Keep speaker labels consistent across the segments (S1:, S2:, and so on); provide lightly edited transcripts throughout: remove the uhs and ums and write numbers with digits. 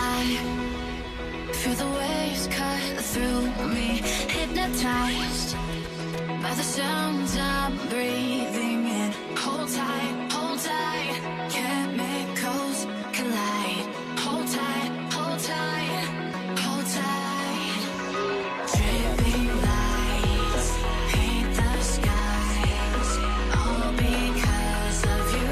S1: I feel the waves cut through me, hypnotized by the sounds I'm breathing in. Hold tight, chemicals collide. Hold tight, hold tight, hold tight. Dripping lights paint the skies, all because of you.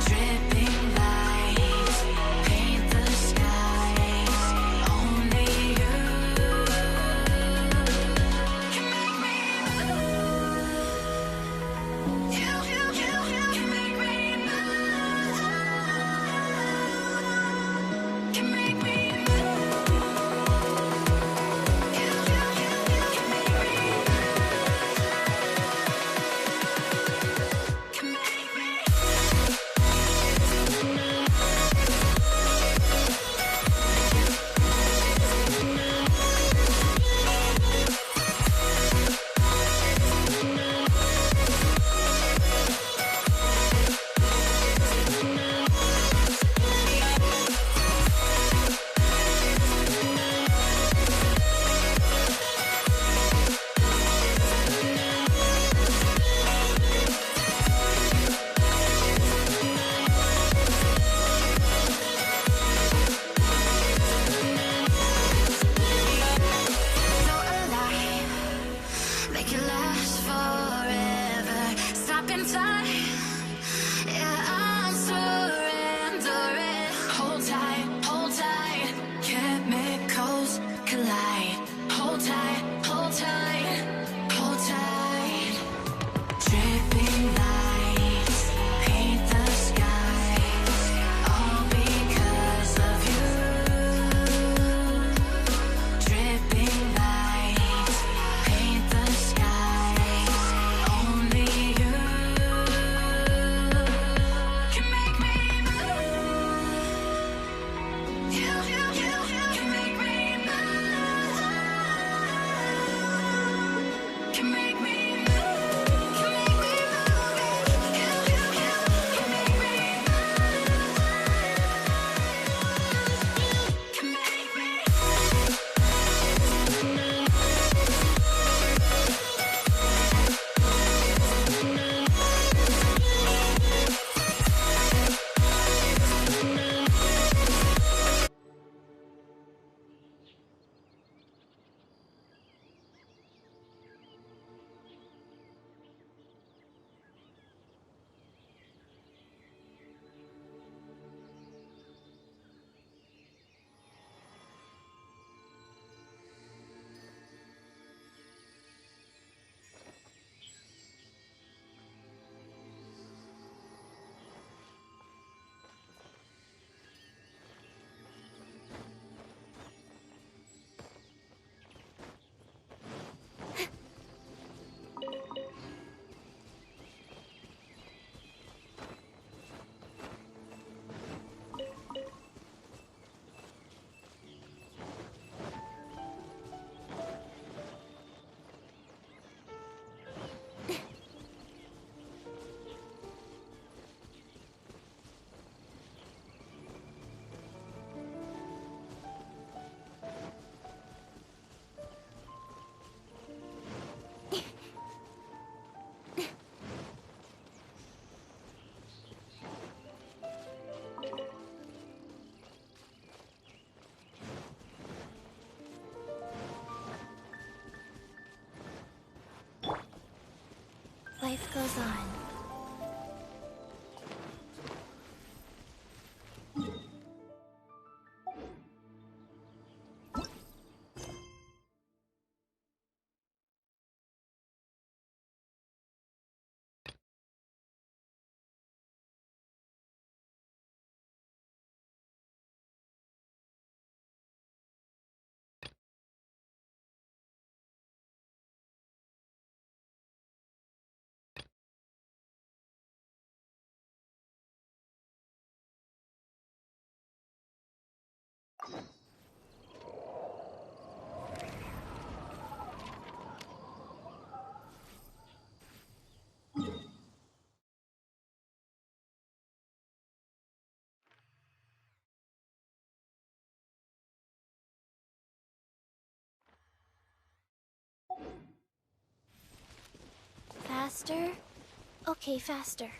S1: Dripping lights paint the skies, only you can make me move. You can make me move. Can make me move. You can make me move. Can make me. So alive, make it last forever. Stop in time, yeah, I'm surrendering. Hold tight, chemicals collide. Hold tight, hold tight, hold tight. Dripping lights paint the skies, all because of you. Dripping lights paint the skies, only you can make me move. You can make me move. Can make me move. Can make me move. You can make me move. Can make me. Life goes on. Faster? Okay, faster.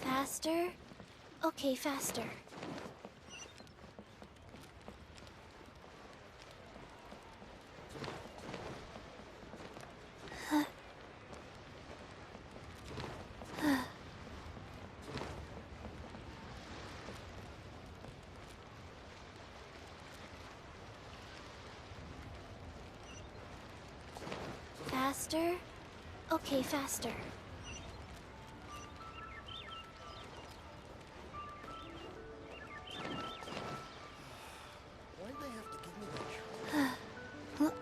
S1: Faster? Okay, faster. Faster? Okay, faster.
S2: Why'd they have to give me that choice?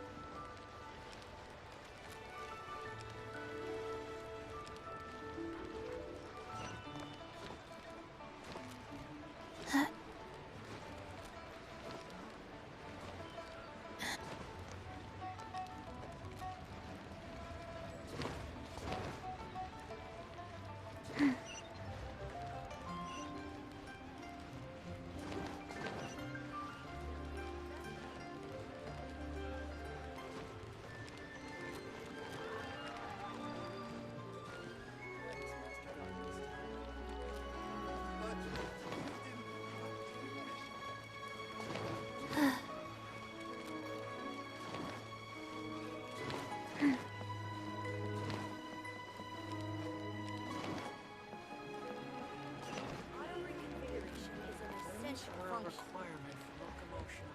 S2: Requirement for locomotion.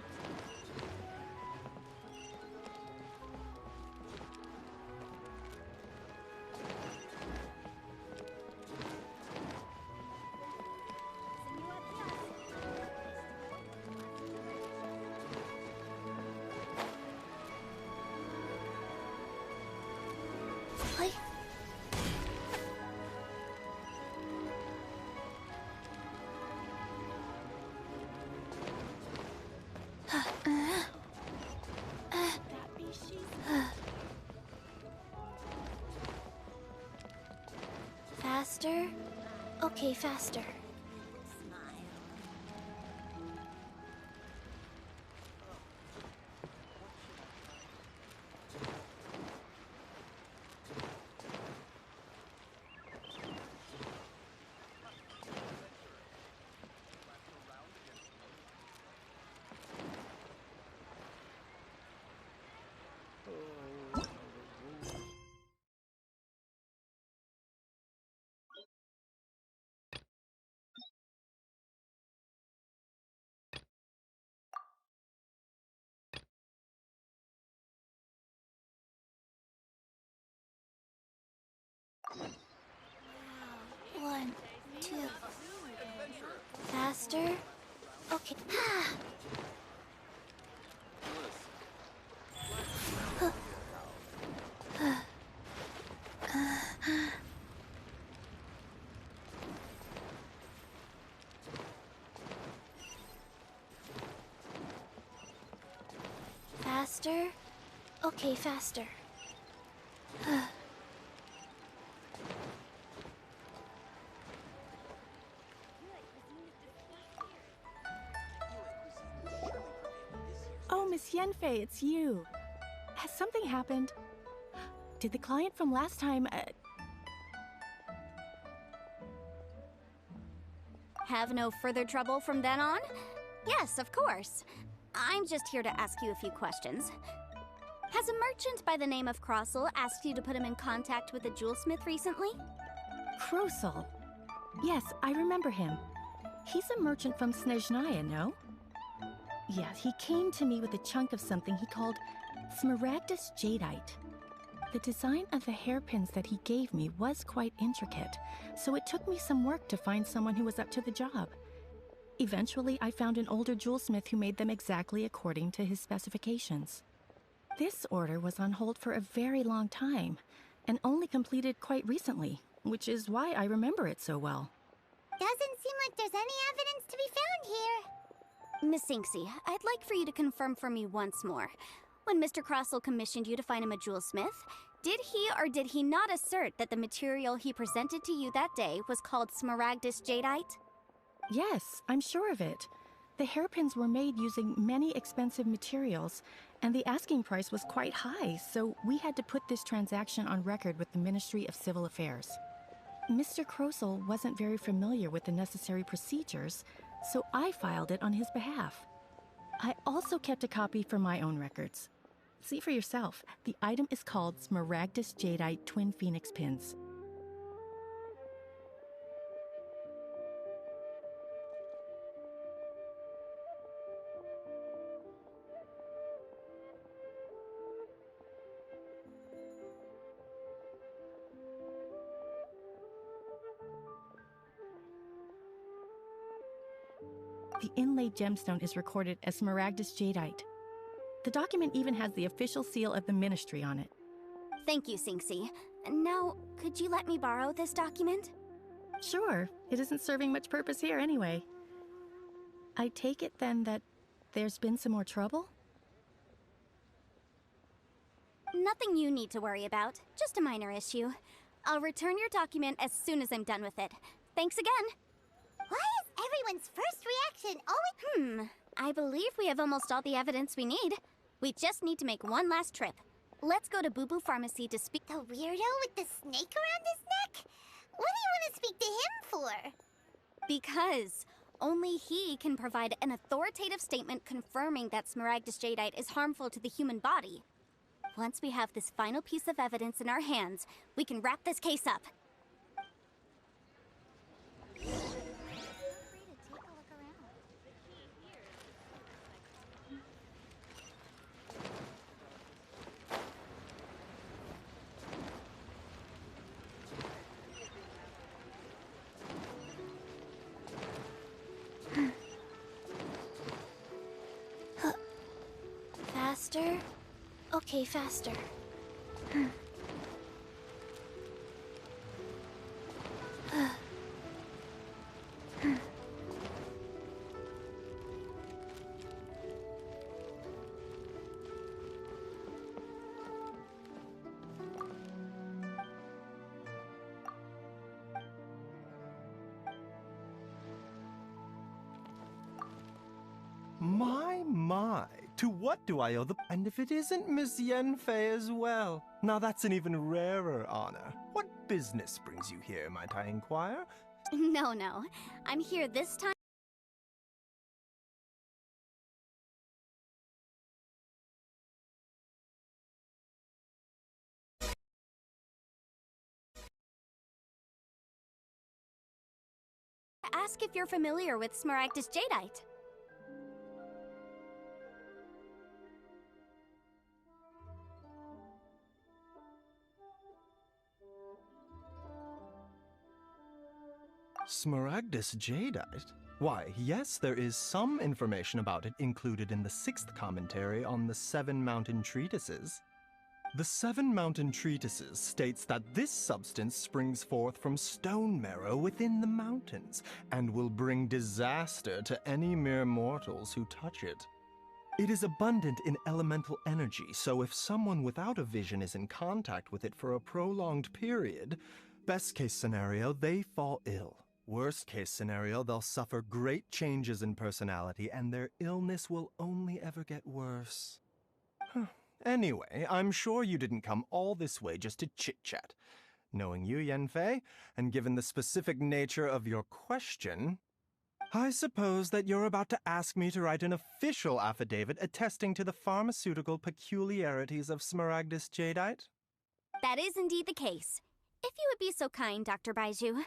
S1: Play. Faster? Okay, faster. to... Faster? Okay. Faster? Okay, faster.
S3: Oh, Miss Yenfei, it's you. Has something happened? Did the client from last time,
S4: Have no further trouble from then on? Yes, of course. I'm just here to ask you a few questions. Has a merchant by the name of Crossel asked you to put him in contact with a jewelsmith recently?
S3: Krosel? Yes, I remember him. He's a merchant from Snezhnaya, no? Yes, he came to me with a chunk of something he called smaragdus jadeite. The design of the hairpins that he gave me was quite intricate, so it took me some work to find someone who was up to the job. Eventually, I found an older jewelsmith who made them exactly according to his specifications. This order was on hold for a very long time, and only completed quite recently, which is why I remember it so well.
S1: Doesn't seem like there's any evidence to be found here.
S4: Miss Sinksy, I'd like for you to confirm for me once more. When Mr. Crossel commissioned you to find him a jewelsmith, did he or did he not assert that the material he presented to you that day was called smaragdus jadeite?
S3: Yes, I'm sure of it. The hairpins were made using many expensive materials, and the asking price was quite high, so we had to put this transaction on record with the Ministry of Civil Affairs. Mr. Krosel wasn't very familiar with the necessary procedures, so I filed it on his behalf. I also kept a copy for my own records. See for yourself, the item is called Smaragdus Jadeite Twin Phoenix Pins. The inlaid gemstone is recorded as Smaragdus Jadeite. The document even has the official seal of the ministry on it.
S4: Thank you, Sinksy. Now, could you let me borrow this document?
S3: Sure, it isn't serving much purpose here anyway. I take it then that there's been some more trouble?
S4: Nothing you need to worry about, just a minor issue. I'll return your document as soon as I'm done with it. Thanks again.
S1: Why is everyone's first reaction always...
S4: I believe we have almost all the evidence we need. We just need to make one last trip. Let's go to Boo Boo Pharmacy to speak.
S1: The weirdo with the snake around his neck? What do you want to speak to him for?
S4: Because only he can provide an authoritative statement confirming that smaragdus jadeite is harmful to the human body. Once we have this final piece of evidence in our hands, we can wrap this case up.
S1: Faster? Okay, faster.
S5: My, to what do I owe the... And if it isn't Miss Yenfei as well? Now that's an even rarer honor. What business brings you here, might I inquire?
S4: No. I'm here this time. Ask if you're familiar with smaragdus jadeite.
S5: Smaragdus jadeite? Why, yes, there is some information about it included in the 6th commentary on the 7 Mountain Treatises. The 7 Mountain Treatises states that this substance springs forth from stone marrow within the mountains, and will bring disaster to any mere mortals who touch it. It is abundant in elemental energy, so if someone without a vision is in contact with it for a prolonged period, best case scenario, they fall ill. Worst case scenario, they'll suffer great changes in personality, and their illness will only ever get worse. Anyway, I'm sure you didn't come all this way just to chit-chat. Knowing you, Yanfei, and given the specific nature of your question, I suppose that you're about to ask me to write an official affidavit attesting to the pharmaceutical peculiarities of Smaragdus jadeite?
S4: That is indeed the case. If you would be so kind, Dr. Baiju.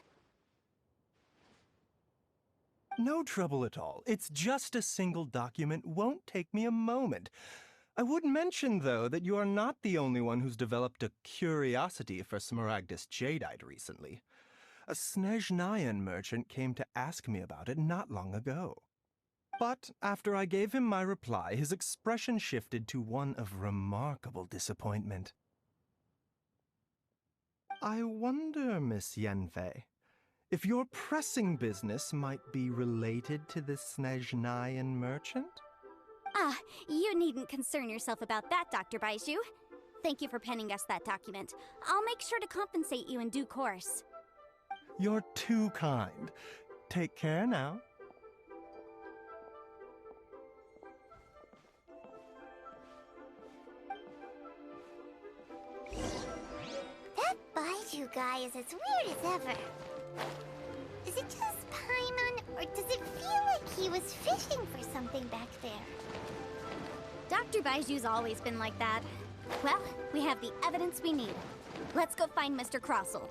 S5: No trouble at all. It's just a single document. Won't take me a moment. I would mention, though, that you are not the only one who's developed a curiosity for Smaragdus jadeite recently. A Snezhnayan merchant came to ask me about it not long ago. But after I gave him my reply, his expression shifted to one of remarkable disappointment. I wonder, Miss Yanfei, if your pressing business might be related to this Snezhnayan merchant?
S4: Ah, you needn't concern yourself about that, Dr. Baiju. Thank you for penning us that document. I'll make sure to compensate you in due course.
S5: You're too kind. Take care now.
S6: That Baiju guy is as weird as ever. Is it just Paimon, or does it feel like he was fishing for something back there?
S4: Dr. Baiju's always been like that. Well, we have the evidence we need. Let's go find Mr. Crossell.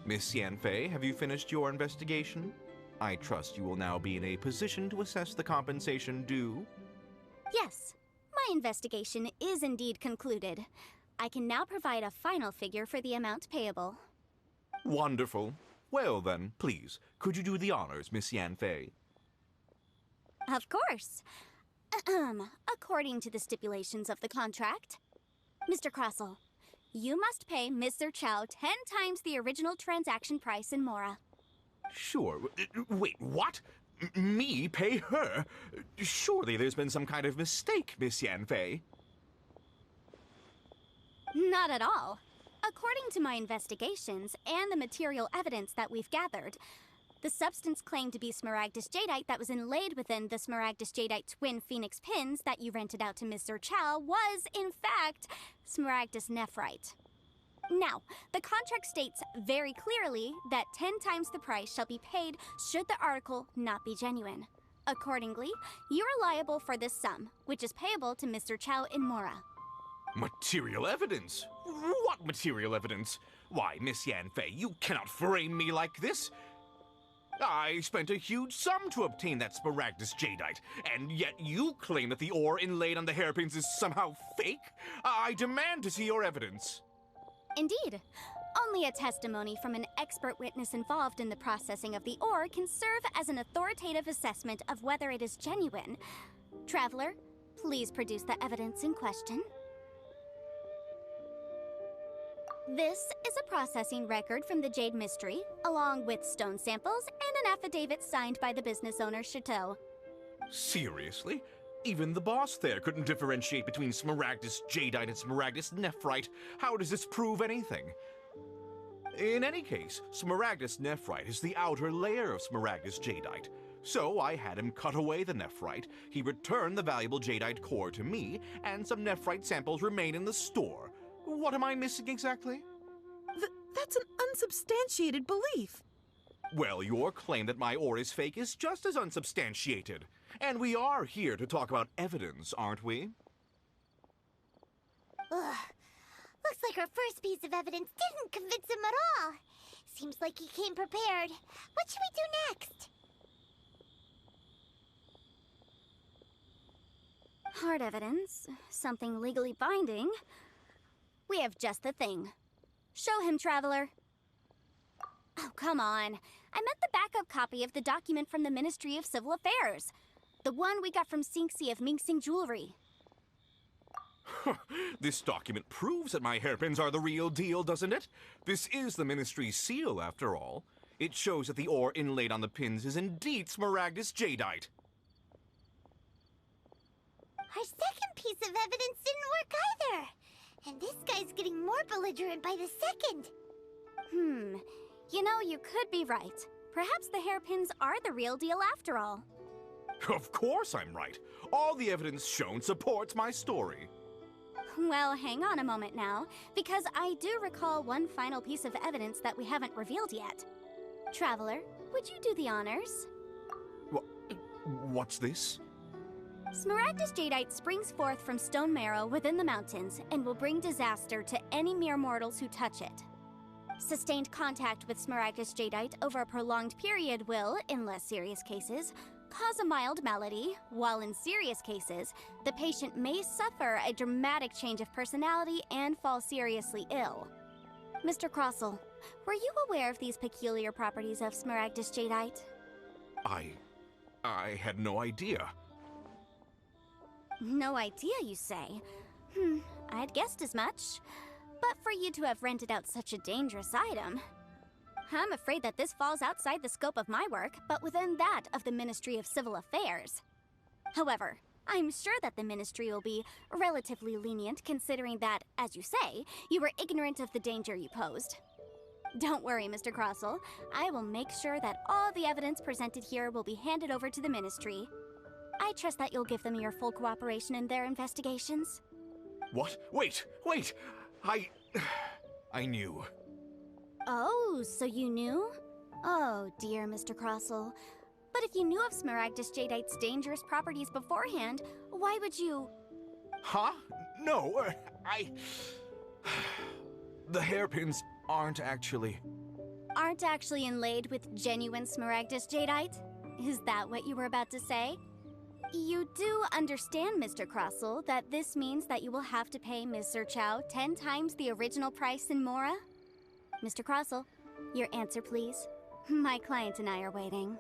S7: Miss Yanfei, have you finished your investigation? I trust you will now be in a position to assess the compensation due.
S4: Yes, my investigation is indeed concluded. I can now provide a final figure for the amount payable.
S7: Wonderful. Well then, please, could you do the honors, Miss Yanfei?
S4: Of course. According to the stipulations of the contract, Mr. Crossell, you must pay Ms. Zerchow 10 times the original transaction price in Mora.
S7: Sure. Wait, what? Me pay her? Surely there's been some kind of mistake, Miss Yanfei.
S4: Not at all. According to my investigations and the material evidence that we've gathered, the substance claimed to be Smaragdus jadeite that was inlaid within the Smaragdus jadeite twin phoenix pins that you rented out to Ms. Zerchow was, in fact, Smaragdus nephrite. Now, the contract states very clearly that 10 times the price shall be paid should the article not be genuine. Accordingly, you are liable for this sum, which is payable to Ms. Zerchow in Mora.
S7: Material evidence? What material evidence? Why, Miss Yanfei, you cannot frame me like this. I spent a huge sum to obtain that Smaragdus jadeite, and yet you claim that the ore inlaid on the hairpins is somehow fake? I demand to see your evidence.
S4: Indeed. Only a testimony from an expert witness involved in the processing of the ore can serve as an authoritative assessment of whether it is genuine. Traveler, please produce the evidence in question. This is a processing record from the Jade Mystery, along with stone samples and an affidavit signed by the business owner, Chateau.
S7: Seriously? Even the boss there couldn't differentiate between Smaragdus jadeite and Smaragdus nephrite. How does this prove anything? In any case, Smaragdus nephrite is the outer layer of Smaragdus jadeite. So I had him cut away the nephrite, he returned the valuable jadeite core to me, and some nephrite samples remain in the store. What am I missing exactly?
S8: That's an unsubstantiated belief.
S7: Well, your claim that my ore is fake is just as unsubstantiated. And we are here to talk about evidence, aren't we?
S6: Ugh. Looks like our first piece of evidence didn't convince him at all. Seems like he came prepared. What should we do next?
S4: Hard evidence, something legally binding. We have just the thing. Show him, Traveler. Oh, come on. I meant the backup copy of the document from the Ministry of Civil Affairs. The one we got from Sinxi of Mingsing Jewelry.
S7: This document proves that my hairpins are the real deal, doesn't it? This is the Ministry's seal, after all. It shows that the ore inlaid on the pins is indeed smaragdus jadeite.
S6: Our second piece of evidence didn't work either. And this guy's getting more belligerent by the second.
S4: You know, you could be right. Perhaps the hairpins are the real deal after all.
S7: Of course I'm right. All the evidence shown supports my story.
S4: Well, hang on a moment now, because I do recall one final piece of evidence that we haven't revealed yet. Traveler, would you do the honors?
S7: What's this?
S4: Smaragdus jadeite springs forth from stone marrow within the mountains and will bring disaster to any mere mortals who touch it. Sustained contact with smaragdus jadeite over a prolonged period will, in less serious cases, cause a mild malady, while in serious cases, the patient may suffer a dramatic change of personality and fall seriously ill. Mr. Crossell, were you aware of these peculiar properties of smaragdus jadeite?
S7: I had no idea.
S4: No idea, you say? I'd guessed as much. But for you to have rented out such a dangerous item, I'm afraid that this falls outside the scope of my work, but within that of the Ministry of Civil Affairs. However, I'm sure that the Ministry will be relatively lenient considering that, as you say, you were ignorant of the danger you posed. Don't worry, Mr. Crossell. I will make sure that all the evidence presented here will be handed over to the Ministry. I trust that you'll give them your full cooperation in their investigations.
S7: What? Wait! I knew.
S4: Oh, so you knew? Oh, dear Mr. Crossell. But if you knew of smaragdus jadeite's dangerous properties beforehand, why would you...
S7: Huh? No, The hairpins aren't actually
S4: inlaid with genuine smaragdus jadeite? Is that what you were about to say? You do understand, Mr. Crossell, that this means that you will have to pay Ms. 𝕃𝕀𝕍𝔼 10 times the original price in Mora? Mr. Crossell, your answer, please. My client and I are waiting.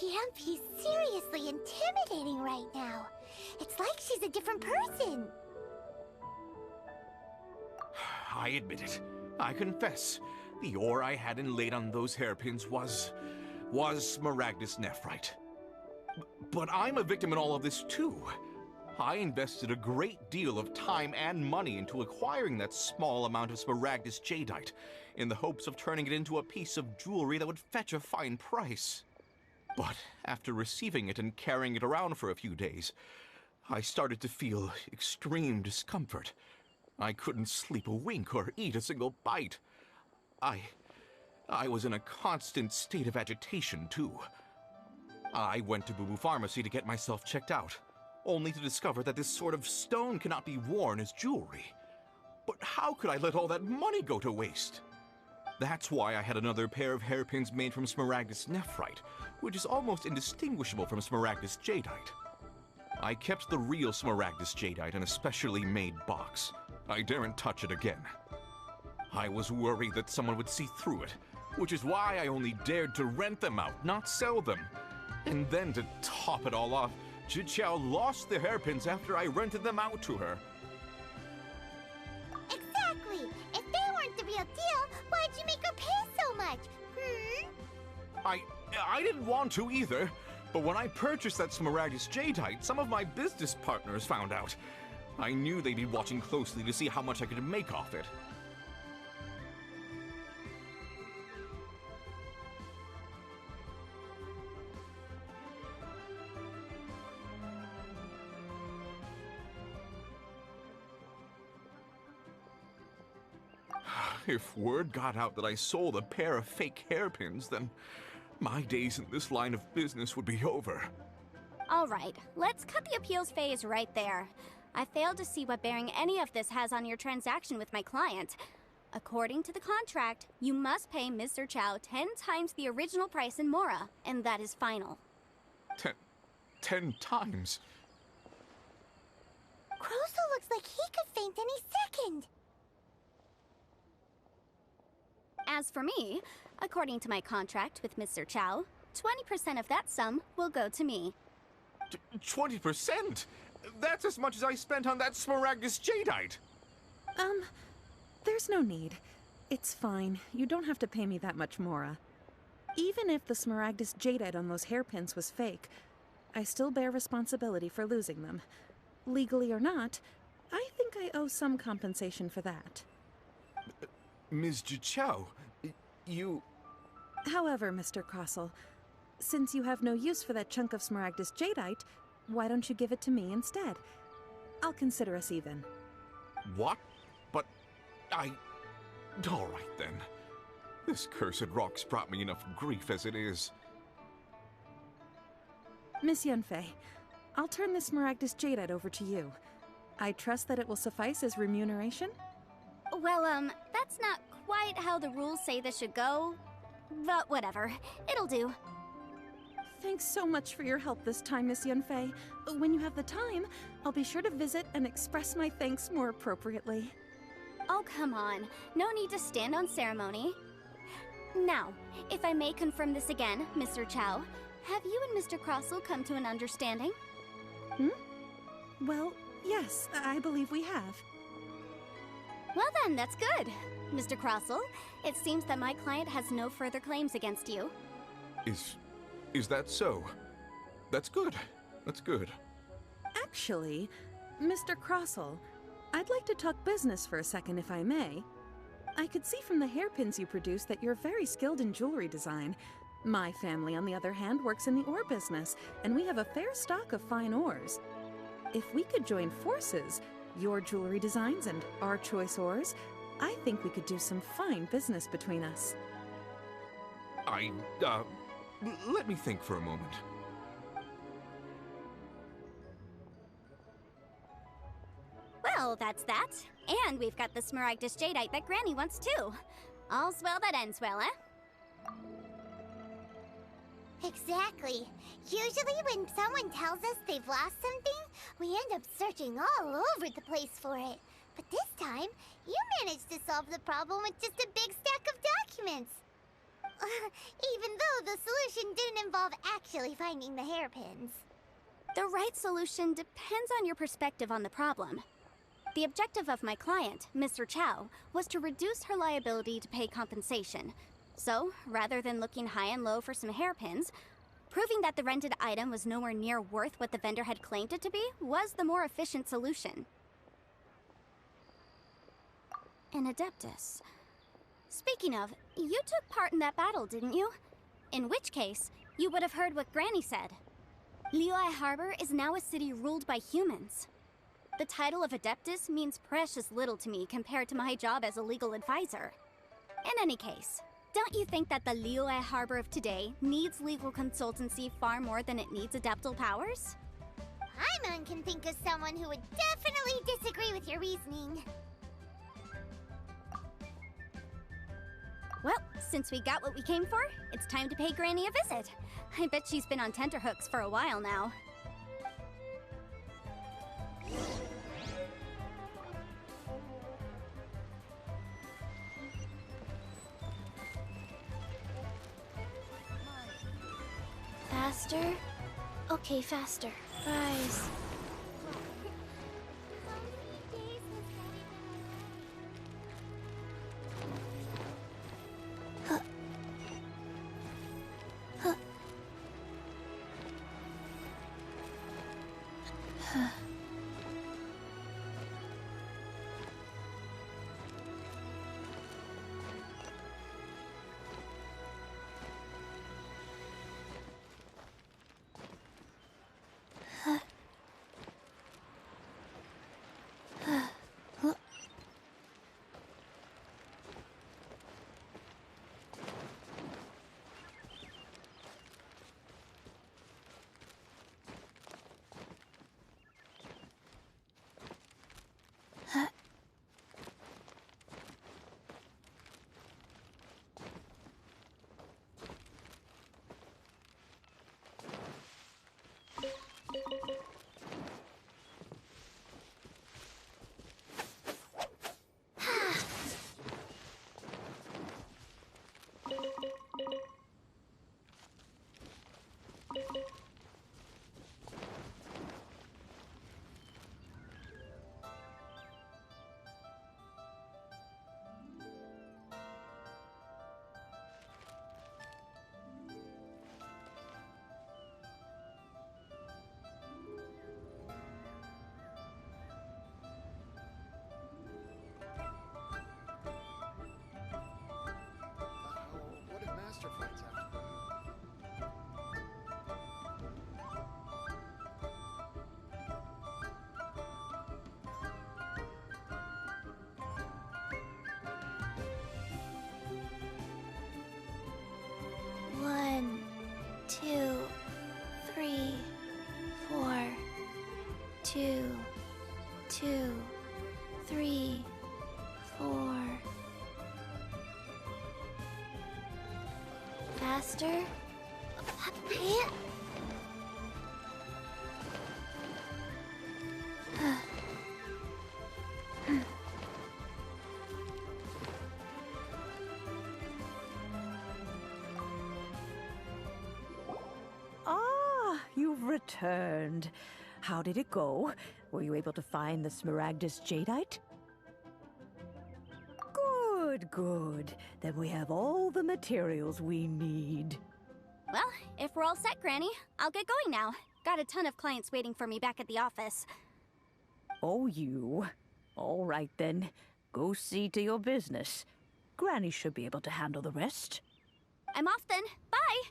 S6: Yep, he's seriously intimidating right now. It's like she's a different person.
S7: I admit it. I confess. The ore I had inlaid on those hairpins was smaragdus nephrite. But I'm a victim in all of this too. I invested a great deal of time and money into acquiring that small amount of smaragdus jadeite, in the hopes of turning it into a piece of jewelry that would fetch a fine price. But after receiving it and carrying it around for a few days, I started to feel extreme discomfort. I couldn't sleep a wink or eat a single bite. I was in a constant state of agitation, too. I went to 𝕃𝕀𝕍𝔼 Pharmacy to get myself checked out, only to discover that this sort of stone cannot be worn as jewelry. But how could I let all that money go to waste? That's why I had another pair of hairpins made from smaragdus nephrite, which is almost indistinguishable from smaragdus jadeite. I kept the real smaragdus jadeite in a specially made box. I daren't touch it again. I was worried that someone would see through it, which is why I only dared to rent them out, not sell them. And then to top it all off, 𝕃𝕀𝕍 lost the hairpins after I rented them out to her.
S6: Exactly! If they weren't the real deal, why'd you make her pay so much?
S7: I didn't want to either, but when I purchased that smaragdus jadeite, some of my business partners found out. I knew they'd be watching closely to see how much I could make off it. If word got out that I sold a pair of fake hairpins, then my days in this line of business would be over.
S4: All right, let's cut the appeals phase right there. I failed to see what bearing any of this has on your transaction with my client. According to the contract, you must pay Mr. Chow 10 times the original price in Mora, and that is final.
S7: 10 times?
S6: Crosel looks like he could faint any second.
S4: As for me, according to my contract with Mr. Chow, 20% of that sum will go to me.
S7: 20%? That's as much as I spent on that Smaragdus Jadeite.
S8: There's no need. It's fine. You don't have to pay me that much, Mora. Even if the Smaragdus Jadeite on those hairpins was fake, I still bear responsibility for losing them. Legally or not, I think I owe some compensation for that.
S7: Ms. Chow, you...
S8: However, Mr. Crosel, since you have no use for that chunk of Smaragdus Jadeite, why don't you give it to me instead? I'll consider us even.
S7: What? But all right then. This cursed rock's brought me enough grief as it is.
S8: Miss Yunfei, I'll turn this Smaragdus Jadeite over to you. I trust that it will suffice as remuneration?
S4: Well, that's not quite how the rules say this should go. But whatever, it'll do.
S8: Thanks so much for your help this time, Miss Yunfei. When you have the time, I'll be sure to visit and express my thanks more appropriately.
S4: Oh, come on. No need to stand on ceremony. Now, if I may confirm this again, Mr. Chow, have you and Mr. Crosel come to an understanding?
S8: Well, yes, I believe we have.
S4: Well then, that's good. Mr. Crosel, it seems that my client has no further claims against you.
S7: Is that so? That's good. That's good.
S8: Actually, Mr. Crosel, I'd like to talk business for a second, if I may. I could see from the hairpins you produce that you're very skilled in jewelry design. My family, on the other hand, works in the ore business, and we have a fair stock of fine ores. If we could join forces, your jewelry designs and our choice ores, I think we could do some fine business between us.
S7: Let me think for a moment.
S4: Well, that's that. And we've got the Smaragdus Jadeite that Granny wants too. All's well that ends well, eh?
S6: Exactly. Usually when someone tells us they've lost something, we end up searching all over the place for it. But this time, you managed to solve the problem with just a big stack of documents. Even though the solution didn't involve actually finding the hairpins.
S4: The right solution depends on your perspective on the problem. The objective of my client, Mr. Chow, was to reduce her liability to pay compensation. So, rather than looking high and low for some hairpins, proving that the rented item was nowhere near worth what the vendor had claimed it to be was the more efficient solution. An Adeptus. Speaking of, you took part in that battle, didn't you? In which case, you would have heard what Granny said. Liyue Harbor is now a city ruled by humans. The title of Adeptus means precious little to me compared to my job as a legal advisor. In any case, don't you think that the Liyue Harbor of today needs legal consultancy far more than it needs adeptal powers?
S6: Paimon can think of someone who would definitely disagree with your reasoning.
S4: Well, since we got what we came for, it's time to pay Granny a visit. I bet she's been on tenterhooks for a while now.
S9: Faster? Okay, faster. Rise. 2, 2, 3, 4. Faster.
S10: Ah, you've returned. How did it go? Were you able to find the Smaragdus Jadeite? Good, good. Then we have all the materials we need.
S4: Well, if we're all set, Granny, I'll get going now. Got a ton of clients waiting for me back at the office.
S10: Oh, you. All right then. Go see to your business. Granny should be able to handle the rest.
S4: I'm off then. Bye!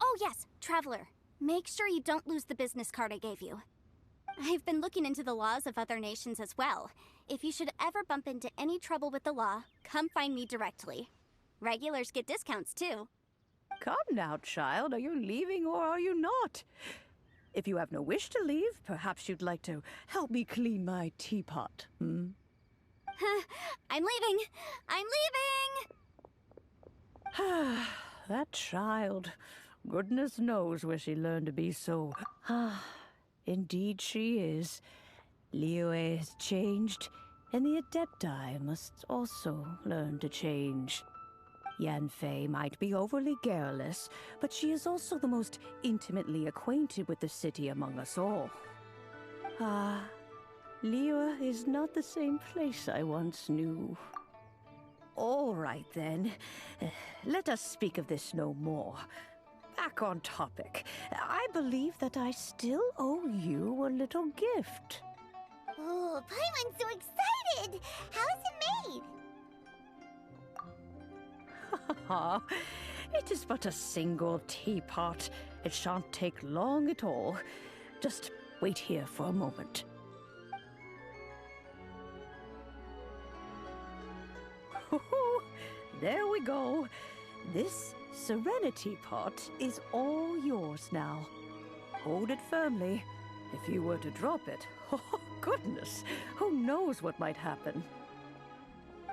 S4: Oh yes, Traveler. Make sure you don't lose the business card I gave you. I've been looking into the laws of other nations as well. If you should ever bump into any trouble with the law, come find me directly. Regulars get discounts too.
S10: Come now, child. Are you leaving or are you not? If you have no wish to leave, perhaps you'd like to help me clean my teapot, hmm?
S4: I'm leaving! I'm leaving!
S10: That child. Goodness knows where she learned to be so. Indeed she is. Liyue has changed, and the Adepti must also learn to change. Yanfei might be overly garrulous, but she is also the most intimately acquainted with the city among us all. Liyue is not the same place I once knew. All right, then. Let us speak of this no more. Back on topic. I believe that I still owe you a little gift.
S6: Oh, Paimon's so excited! How is it made?
S10: It is but a single teapot. It shan't take long at all. Just wait here for a moment. There we go. This Serenity Pot is all yours now. Hold it firmly. If you were to drop it, oh goodness, who knows what might happen.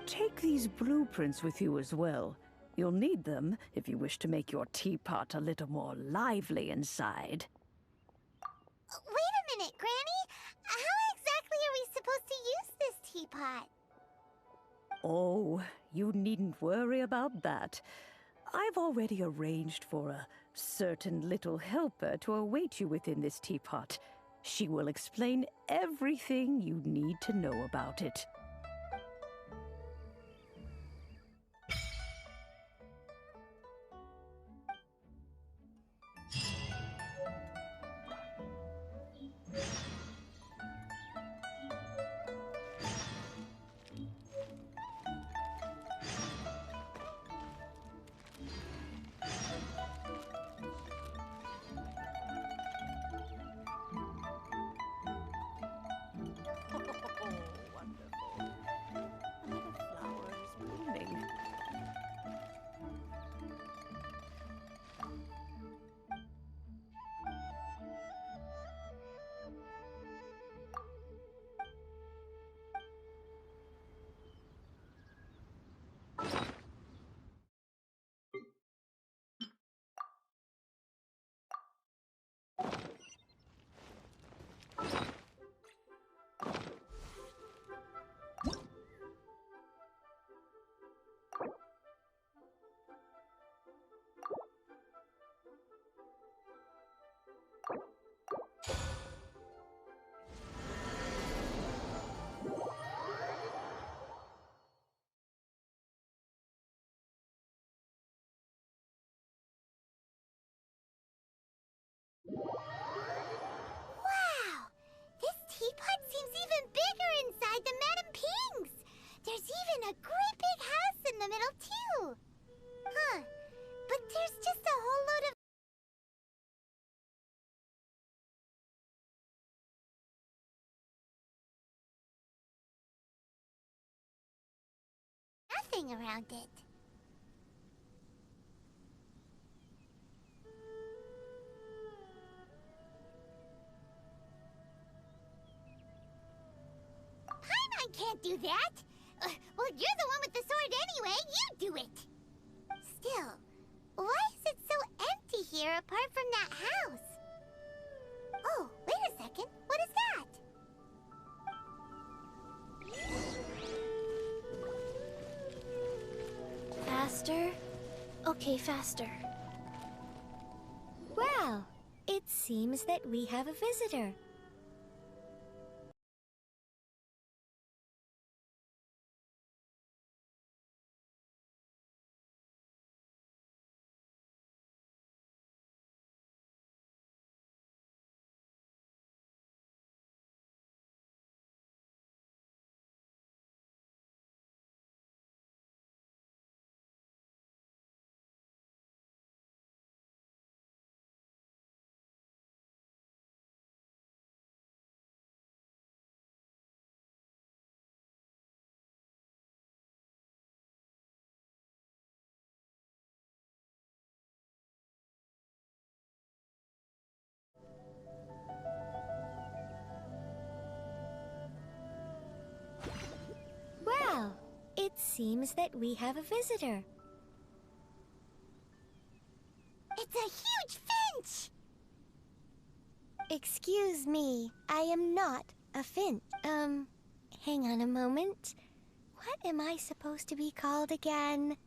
S10: Take these blueprints with you as well. You'll need them if you wish to make your teapot a little more lively inside.
S6: Wait a minute, Granny! How exactly are we supposed to use this teapot?
S10: Oh, you needn't worry about that. I've already arranged for a certain little helper to await you within this teapot. She will explain everything you need to know about it.
S6: Wow! This teapot seems even bigger inside than Madame Ping's! There's even a great big house in the middle, too! Huh. But there's just a whole load of nothing around it. can't do that. Well, you're the one with the sword anyway. You do it. Still, why is it so empty here apart from that house? Oh, wait a second. What is that?
S9: Faster? Okay, faster.
S4: Well, it seems that we have a visitor. Well, it seems that we have a visitor.
S6: It's a huge finch!
S4: Excuse me, I am not a finch. Hang on a moment. What am I supposed to be called again?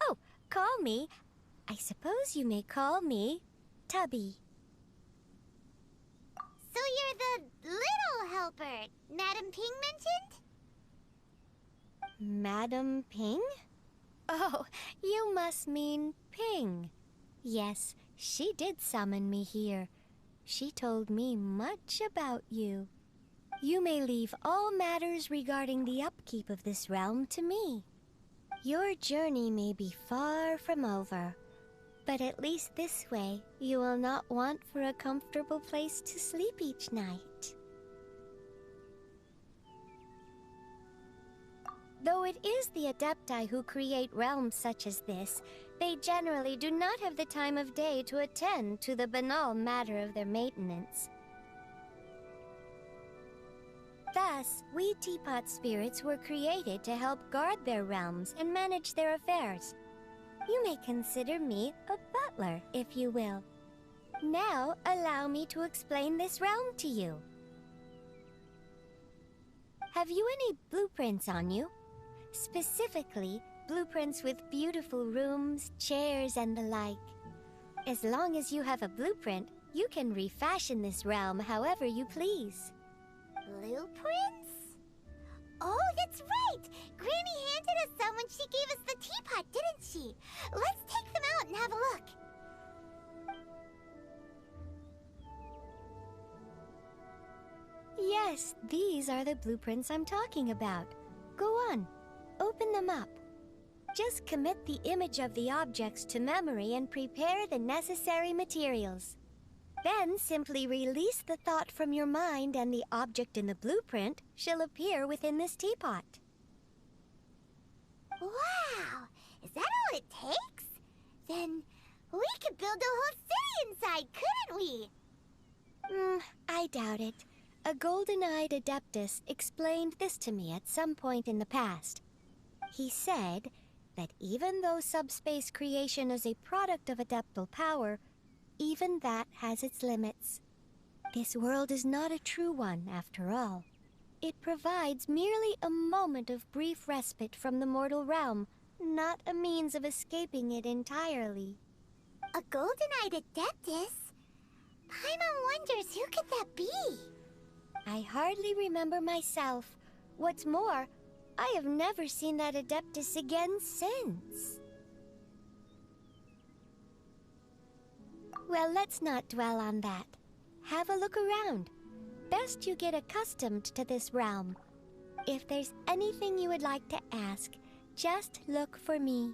S4: Oh, call me. I suppose you may call me Tubby.
S6: So you're the little helper Madam Ping mentioned?
S4: Madam Ping? Oh, you must mean Ping. Yes, she did summon me here. She told me much about you. You may leave all matters regarding the upkeep of this realm to me. Your journey may be far from over, but at least this way you will not want for a comfortable place to sleep each night. Though it is the Adepti who create realms such as this, they generally do not have the time of day to attend to the banal matter of their maintenance. Thus, we teapot spirits were created to help guard their realms and manage their affairs. You may consider me a butler, if you will. Now, allow me to explain this realm to you. Have you any blueprints on you? Specifically, blueprints with beautiful rooms, chairs, and the like. As long as you have a blueprint, you can refashion this realm however you please.
S6: Blueprints? Oh, that's right! Granny handed us some when she gave us the teapot, didn't she? Let's take them out and have a look.
S4: Yes, these are the blueprints I'm talking about. Go on, open them up. Just commit the image of the objects to memory and prepare the necessary materials. Then simply release the thought from your mind and the object in the blueprint shall appear within this teapot.
S6: Wow! Is that all it takes? Then we could build a whole city inside, couldn't we?
S4: I doubt it. A golden-eyed adeptus explained this to me at some point in the past. He said that even though subspace creation is a product of adeptal power, even that has its limits. This world is not a true one, after all. It provides merely a moment of brief respite from the mortal realm, not a means of escaping it entirely.
S6: A golden-eyed adeptus? Paimon wonders who could that be?
S4: I hardly remember myself. What's more, I have never seen that adeptus again since. Well, let's not dwell on that. Have a look around. Best you get accustomed to this realm. If there's anything you would like to ask, just look for me.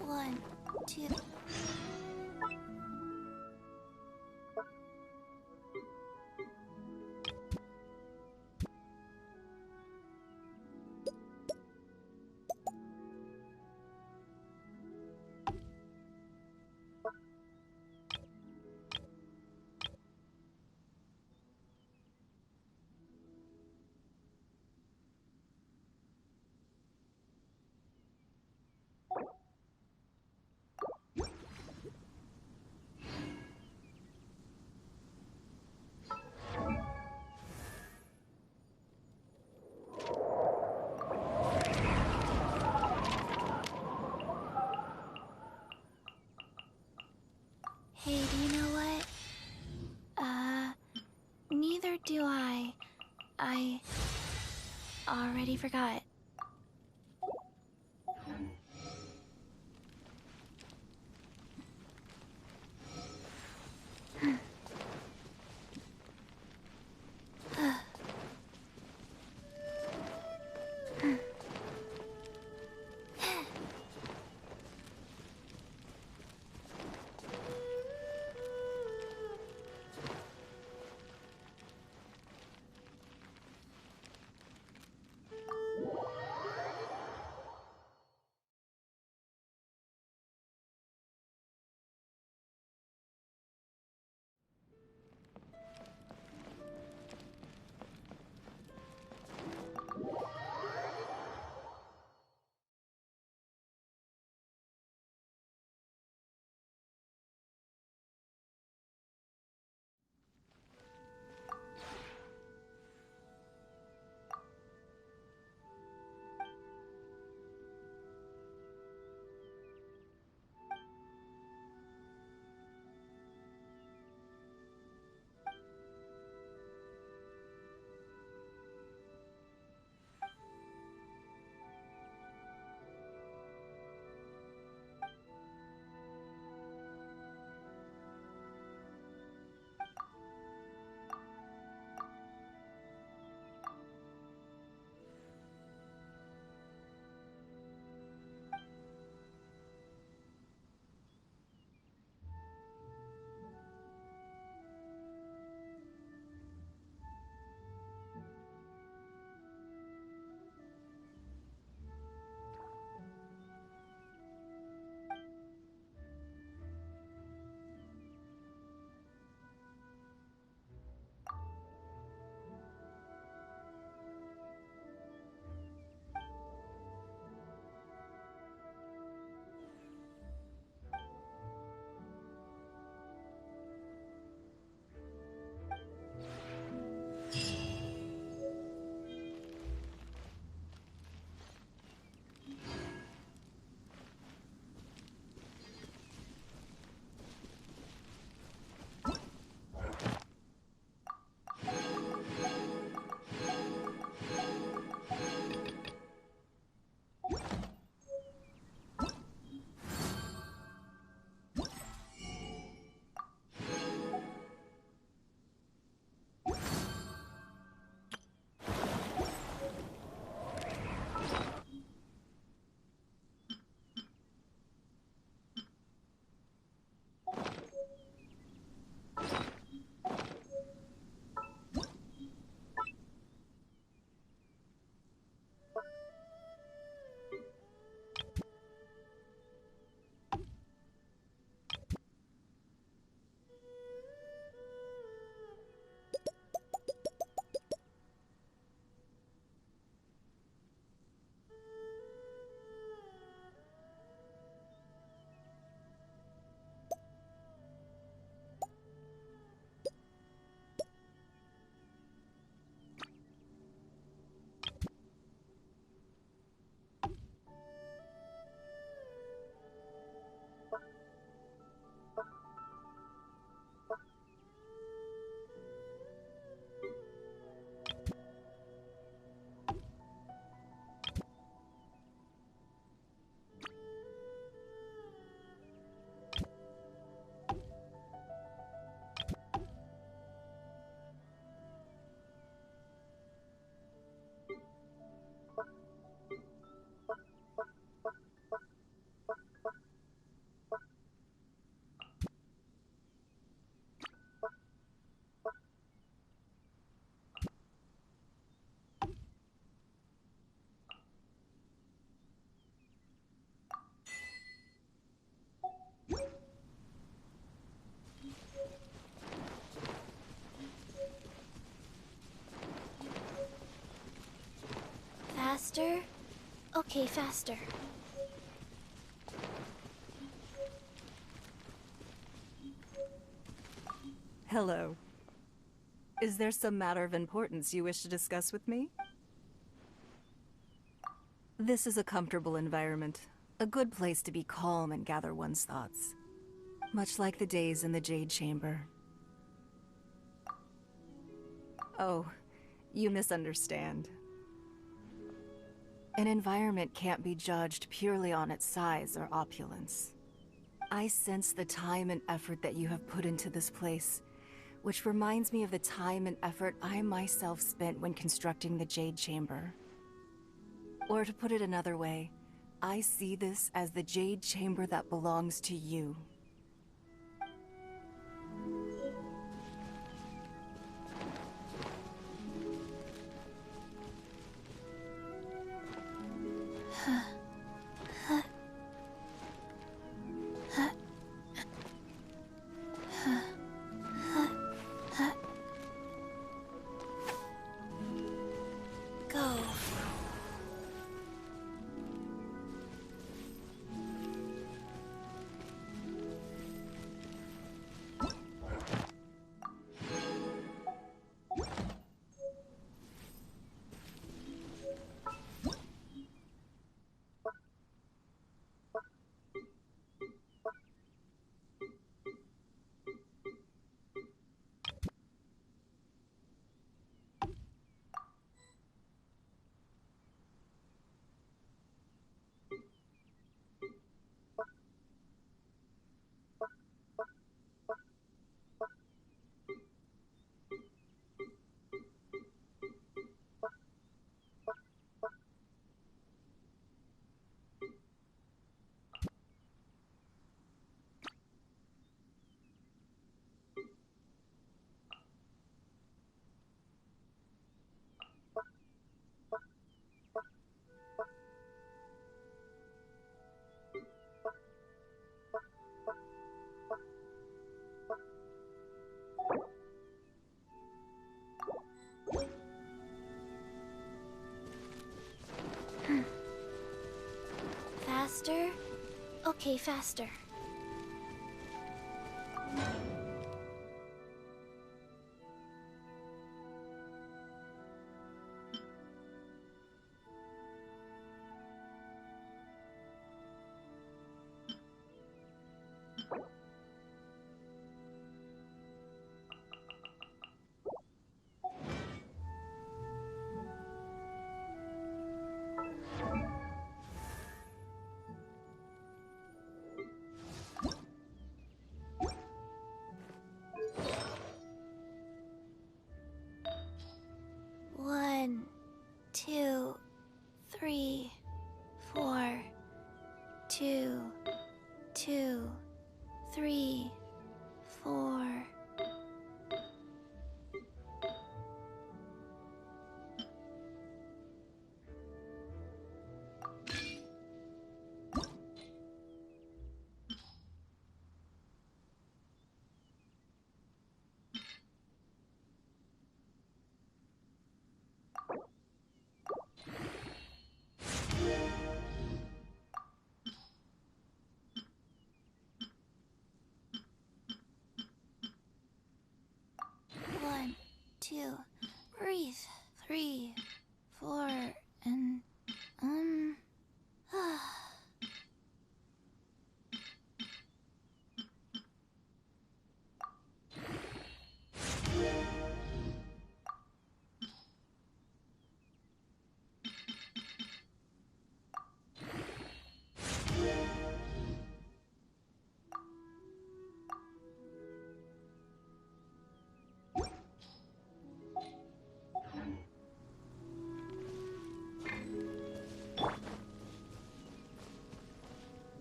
S9: One, two, already forgot. Faster? Okay, faster.
S11: Hello. Is there some matter of importance you wish to discuss with me? This is a comfortable environment, a good place to be calm and gather one's thoughts. Much like the days in the Jade Chamber. Oh, you misunderstand. An environment can't be judged purely on its size or opulence. I sense the time and effort that you have put into this place, which reminds me of the time and effort I myself spent when constructing the Jade Chamber. Or to put it another way, I see this as the Jade Chamber that belongs to you.
S9: Go. Faster? Okay, faster. One, two, three, four. 2, 2, 3, 4. One, two, breathe. 3, 4, and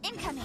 S9: incoming.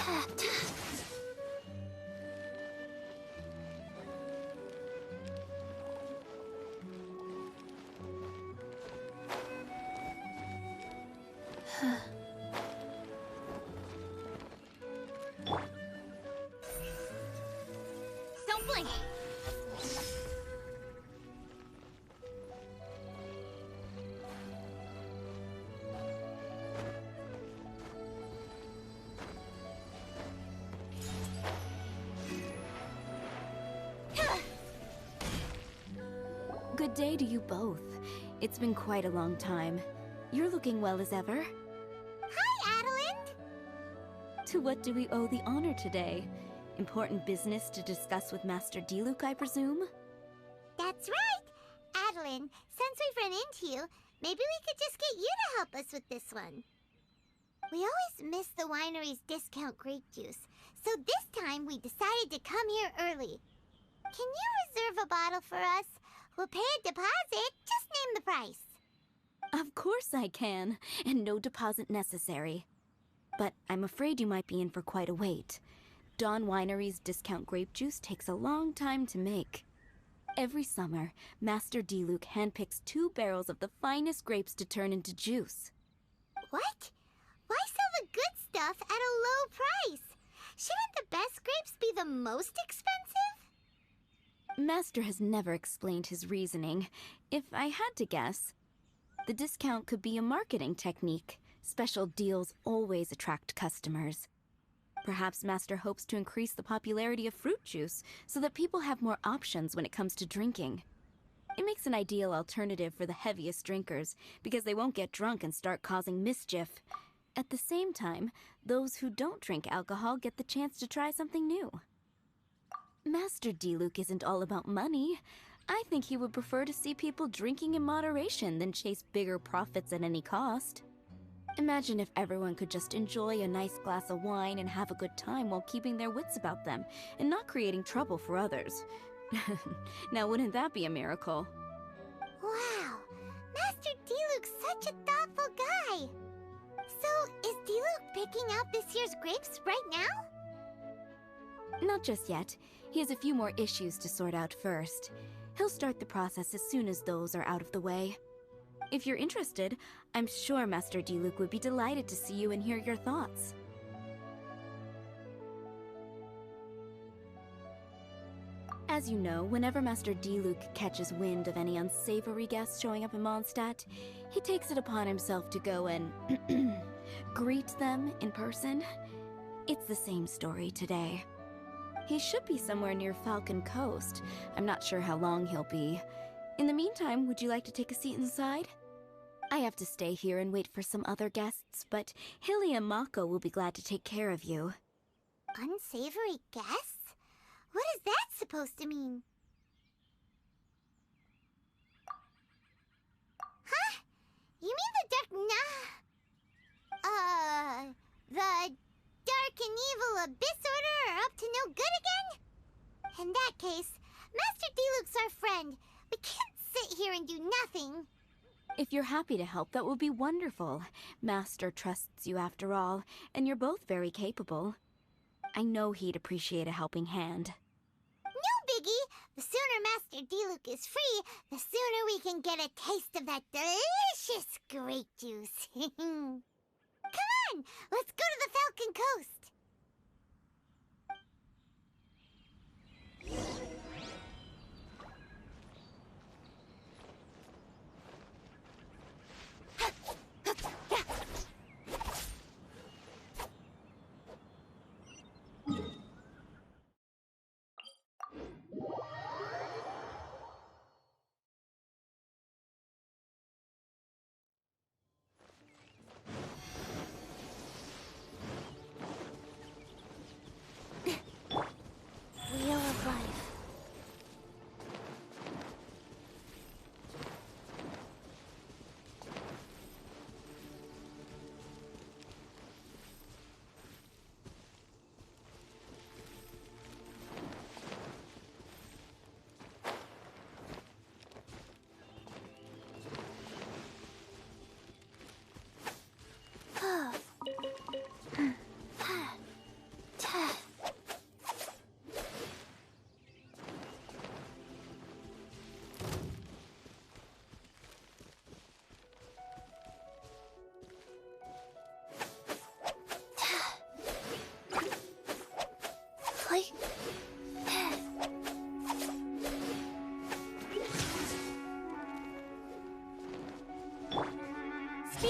S4: Don't blink!
S12: Good day to you both. It's been quite a long time. You're looking well as ever.
S6: Hi, Adeline!
S12: To what do we owe the honor today? Important business to discuss with Master 𝕃𝕀𝕍, I presume?
S6: That's right! Adeline, since we've run into you, maybe we could just get you to help us with this one. We always miss the winery's discount grape juice, so this time we decided to come here early. Can you reserve a bottle for us? We'll pay a deposit, just name the price.
S12: Of course I can, and no deposit necessary. But I'm afraid you might be in for quite a wait. Dawn Winery's discount grape juice takes a long time to make. Every summer, Master 𝕃𝕀𝕍 handpicks 2 barrels of the finest grapes to turn into juice.
S6: What? Why sell the good stuff at a low price? Shouldn't the best grapes be the most expensive?
S12: Master has never explained his reasoning. If I had to guess, the discount could be a marketing technique. Special deals always attract customers. Perhaps Master hopes to increase the popularity of fruit juice so that people have more options when it comes to drinking. It makes an ideal alternative for the heaviest drinkers because they won't get drunk and start causing mischief. At the same time, those who don't drink alcohol get the chance to try something new. Master 𝕃𝕀𝕍 isn't all about money. I think he would prefer to see people drinking in moderation than chase bigger profits at any cost. Imagine if everyone could just enjoy a nice glass of wine and have a good time while keeping their wits about them and not creating trouble for others. Now, wouldn't that be a miracle?
S6: Wow, Master 𝕃𝕀𝕍's such a thoughtful guy. So, is 𝕃𝕀𝕍 picking out this year's grapes right now?
S12: Not just yet. He has a few more issues to sort out first. He'll start the process as soon as those are out of the way. If you're interested, I'm sure Master 𝕃𝕀𝕍 would be delighted to see you and hear your thoughts. As you know, whenever Master 𝕃𝕀𝕍 catches wind of any unsavory guests showing up in Mondstadt, he takes it upon himself to go and greet them in person. It's the same story today. He should be somewhere near Falcon Coast. I'm not sure how long he'll be. In the meantime, would you like to take a seat inside? I have to stay here and wait for some other guests, but Hilly and Mako will be glad to take care of you.
S6: Unsavory guests? What is that supposed to mean? Huh? You mean the Dark and Evil Abyss Order are up to no good again? In that case, Master 𝕃𝕀𝕍's our friend. We can't sit here and do nothing.
S12: If you're happy to help, that will be wonderful. Master trusts you after all, and you're both very capable. I know he'd appreciate a helping hand.
S6: No biggie! The sooner Master 𝕃𝕀𝕍 is free, the sooner we can get a taste of that delicious grape juice. Come on! Let's go to the Falcon Coast!
S4: Wheel of Life.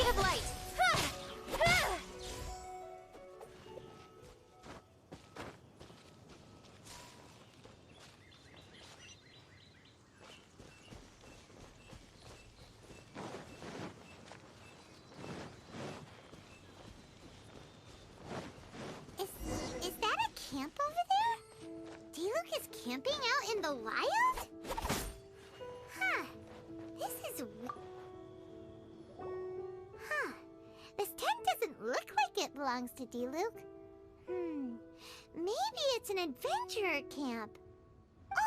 S4: Ray of light!
S6: Is that a camp over there? Diluc is camping out in the wild? Huh. This is Huh. This tent doesn't look like it belongs to Diluc. Maybe it's an adventurer camp.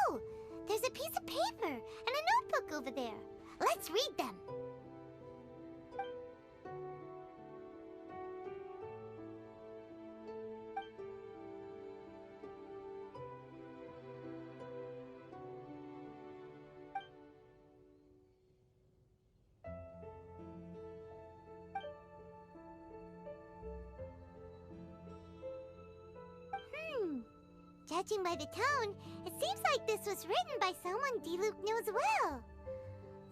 S6: Oh, there's a piece of paper and a notebook over there. Let's read them. Judging by the tone, it seems like this was written by someone Diluc knows well.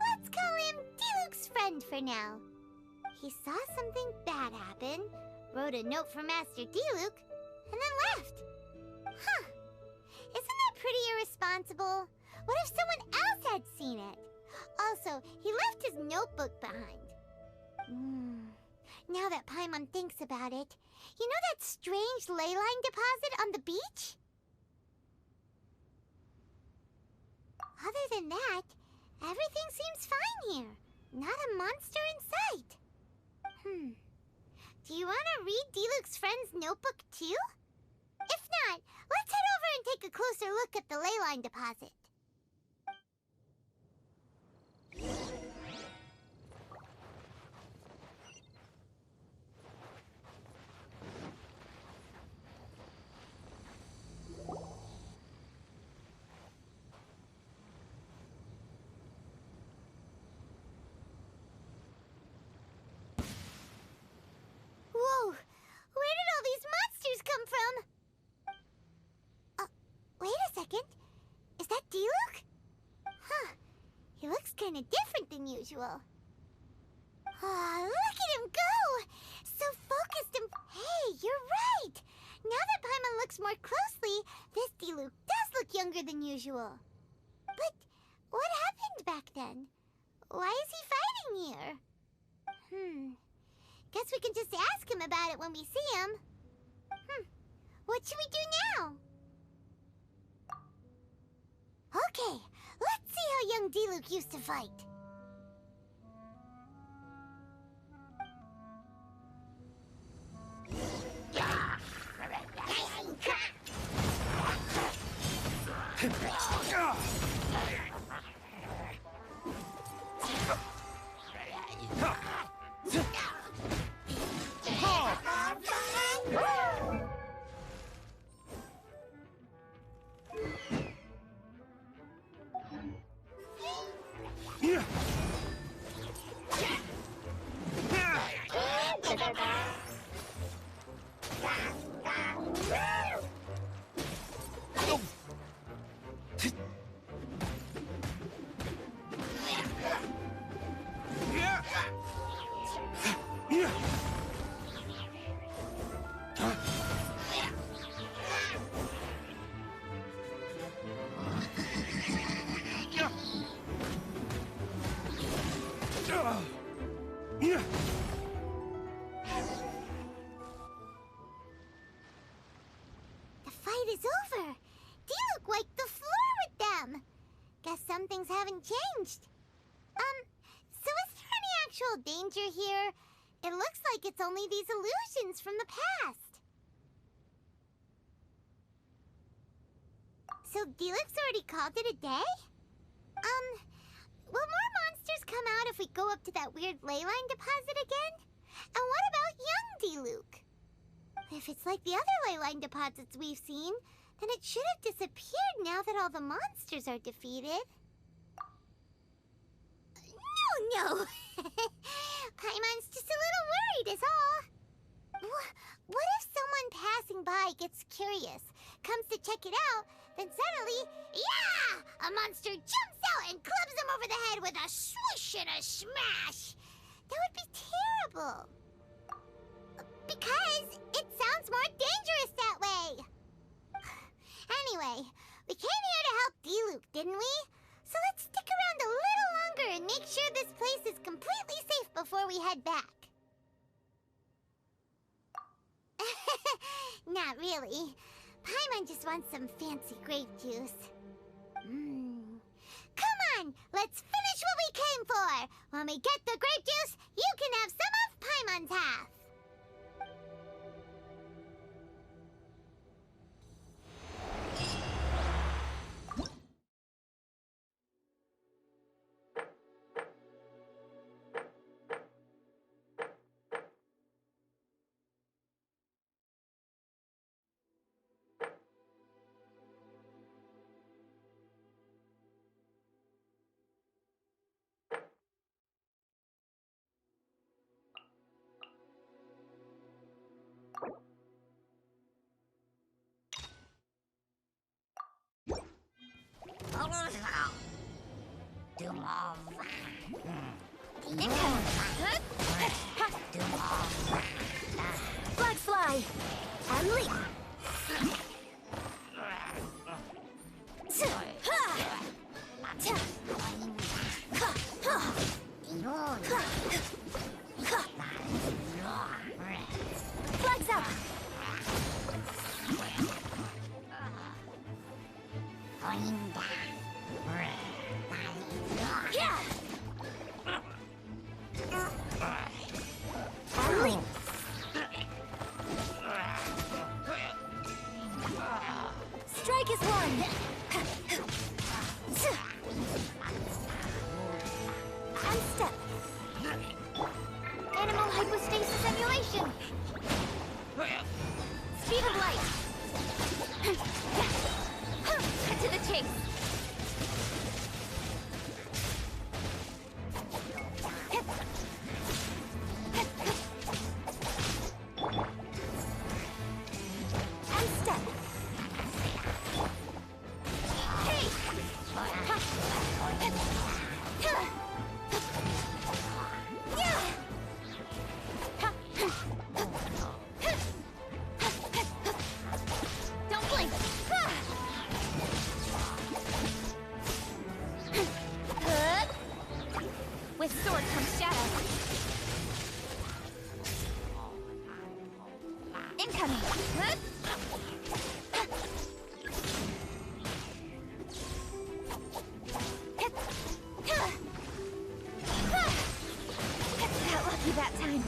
S6: Let's call him Diluc's friend for now. He saw something bad happen, wrote a note for Master Diluc, and then left. Huh. Isn't that pretty irresponsible? What if someone else had seen it? Also, he left his notebook behind. Now that Paimon thinks about it, you know that strange ley line deposit on the beach? Other than that, everything seems fine here. Not a monster in sight. Do you want to read Diluc's friend's notebook too? If not, let's head over and take a closer look at the ley line deposit. Whoa! Where did all these monsters come from? Wait a second. Is that Diluc? Huh. He looks kind of different than usual. Look at him go! So focused and... Hey, you're right! Now that Paimon looks more closely, this Diluc does look younger than usual. But what happened back then? Why is he fighting here? Guess we can just ask him about it when we see him. What should we do now? Okay, let's see how young Diluc used to fight. The fight is over. Diluc wiped the floor with them. Guess some things haven't changed. So is there any actual danger here? It looks like it's only these illusions from the past. So Diluc's already called it a day? Will more monsters come out if we go up to that weird ley line deposit again? And what about young Diluc? If it's like the other ley line deposits we've seen, then it should have disappeared now that all the monsters are defeated. No! Paimon's just a little worried is all. What if someone passing by gets curious, comes to check it out, then suddenly, yeah! A monster jumps out and clubs him over the head with a swoosh and a smash! That would be terrible. Because it sounds more dangerous that way. Anyway, we came here to help 𝕃𝕀𝕍𝔼, didn't we? So let's stick around a little longer and make sure this place is completely safe before we head back. Not really. Paimon just wants some fancy grape juice. Come on, let's finish what we came for! When we get the grape juice, you can have some of Paimon's half!
S4: Flags fly! And leap! Flags up! Yeah! And leap! Strike is one! And step! Animal hypostasis emulation! Speed of light! Cut to the chase! And step! Hey! Don't blink! With sword comes shadow. Incoming! Got lucky that time.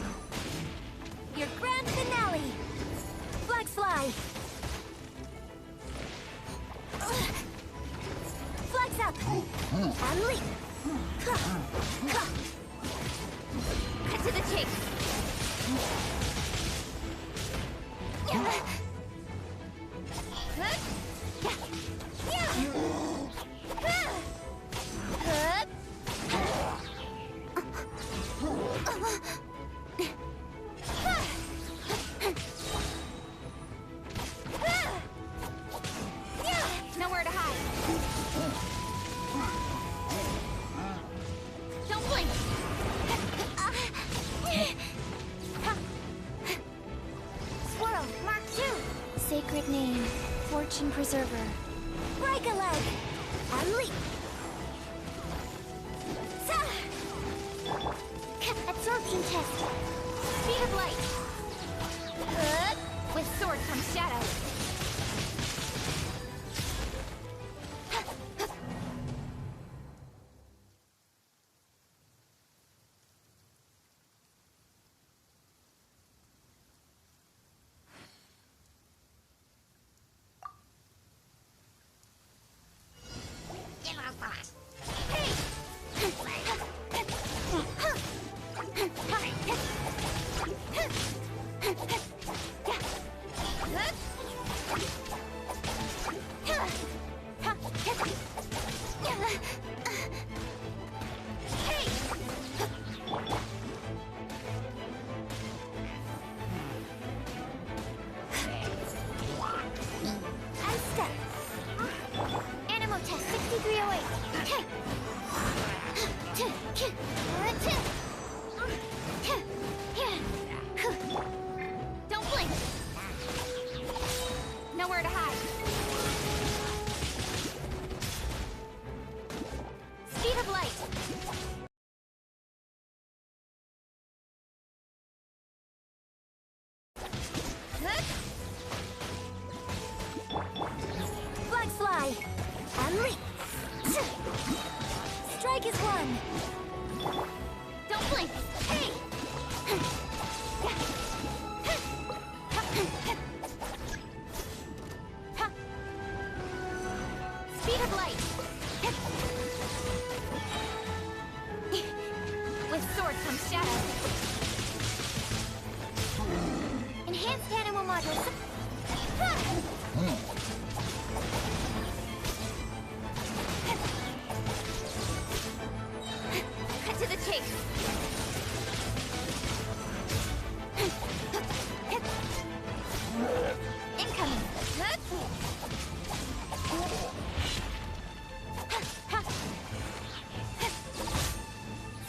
S4: Your grand finale! Flags fly! Flags up! And leap! Cut to the chase! Nowhere to hide. Don't blink. Swirl, Mark 2.
S9: Sacred name, fortune preserver.
S4: Break a leg. And leap. Absorption test. Speed of light. With sword comes shadow. Hey! Strike is one. Don't blink. Hey! Speed of light. With sword comes shadow. Enhanced animal modules. Cut to the chase. Incoming.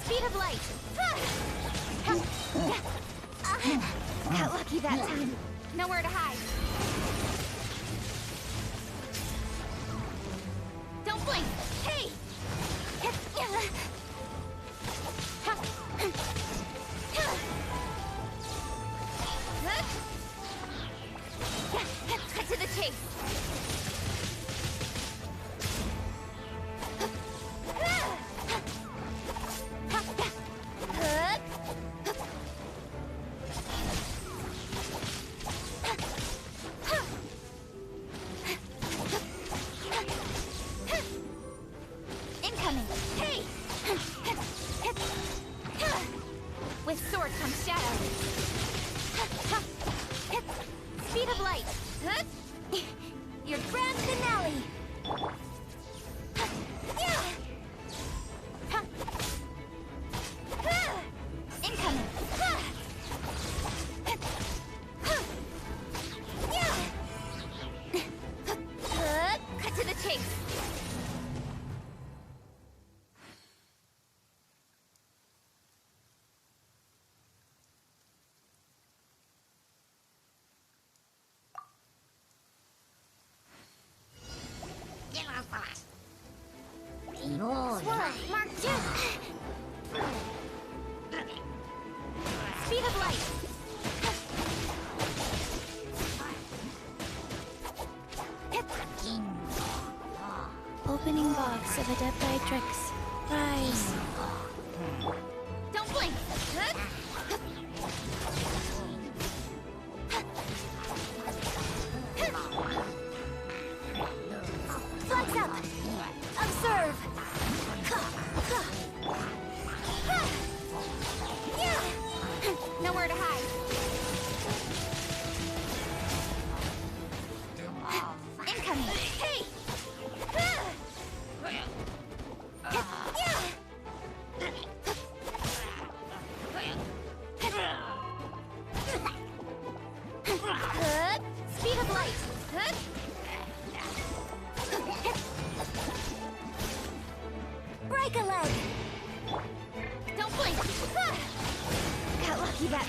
S4: Speed of light. Got lucky that time. Nowhere to hide. Don't blink. Hey! Cut to the chase. Incoming. Hey! With sword comes shadow. Speed of light. Your grand finale. Incoming. Cut to the chase. Swirl, mark 2. Speed of light.
S9: Opening box of 𝕃𝕀𝕍𝔼. Rise.
S4: Don't blink. Flags up. Observe. Nowhere to hide. Incoming. Hey! Speed of light. Break a leg. Don't blink. Got lucky that.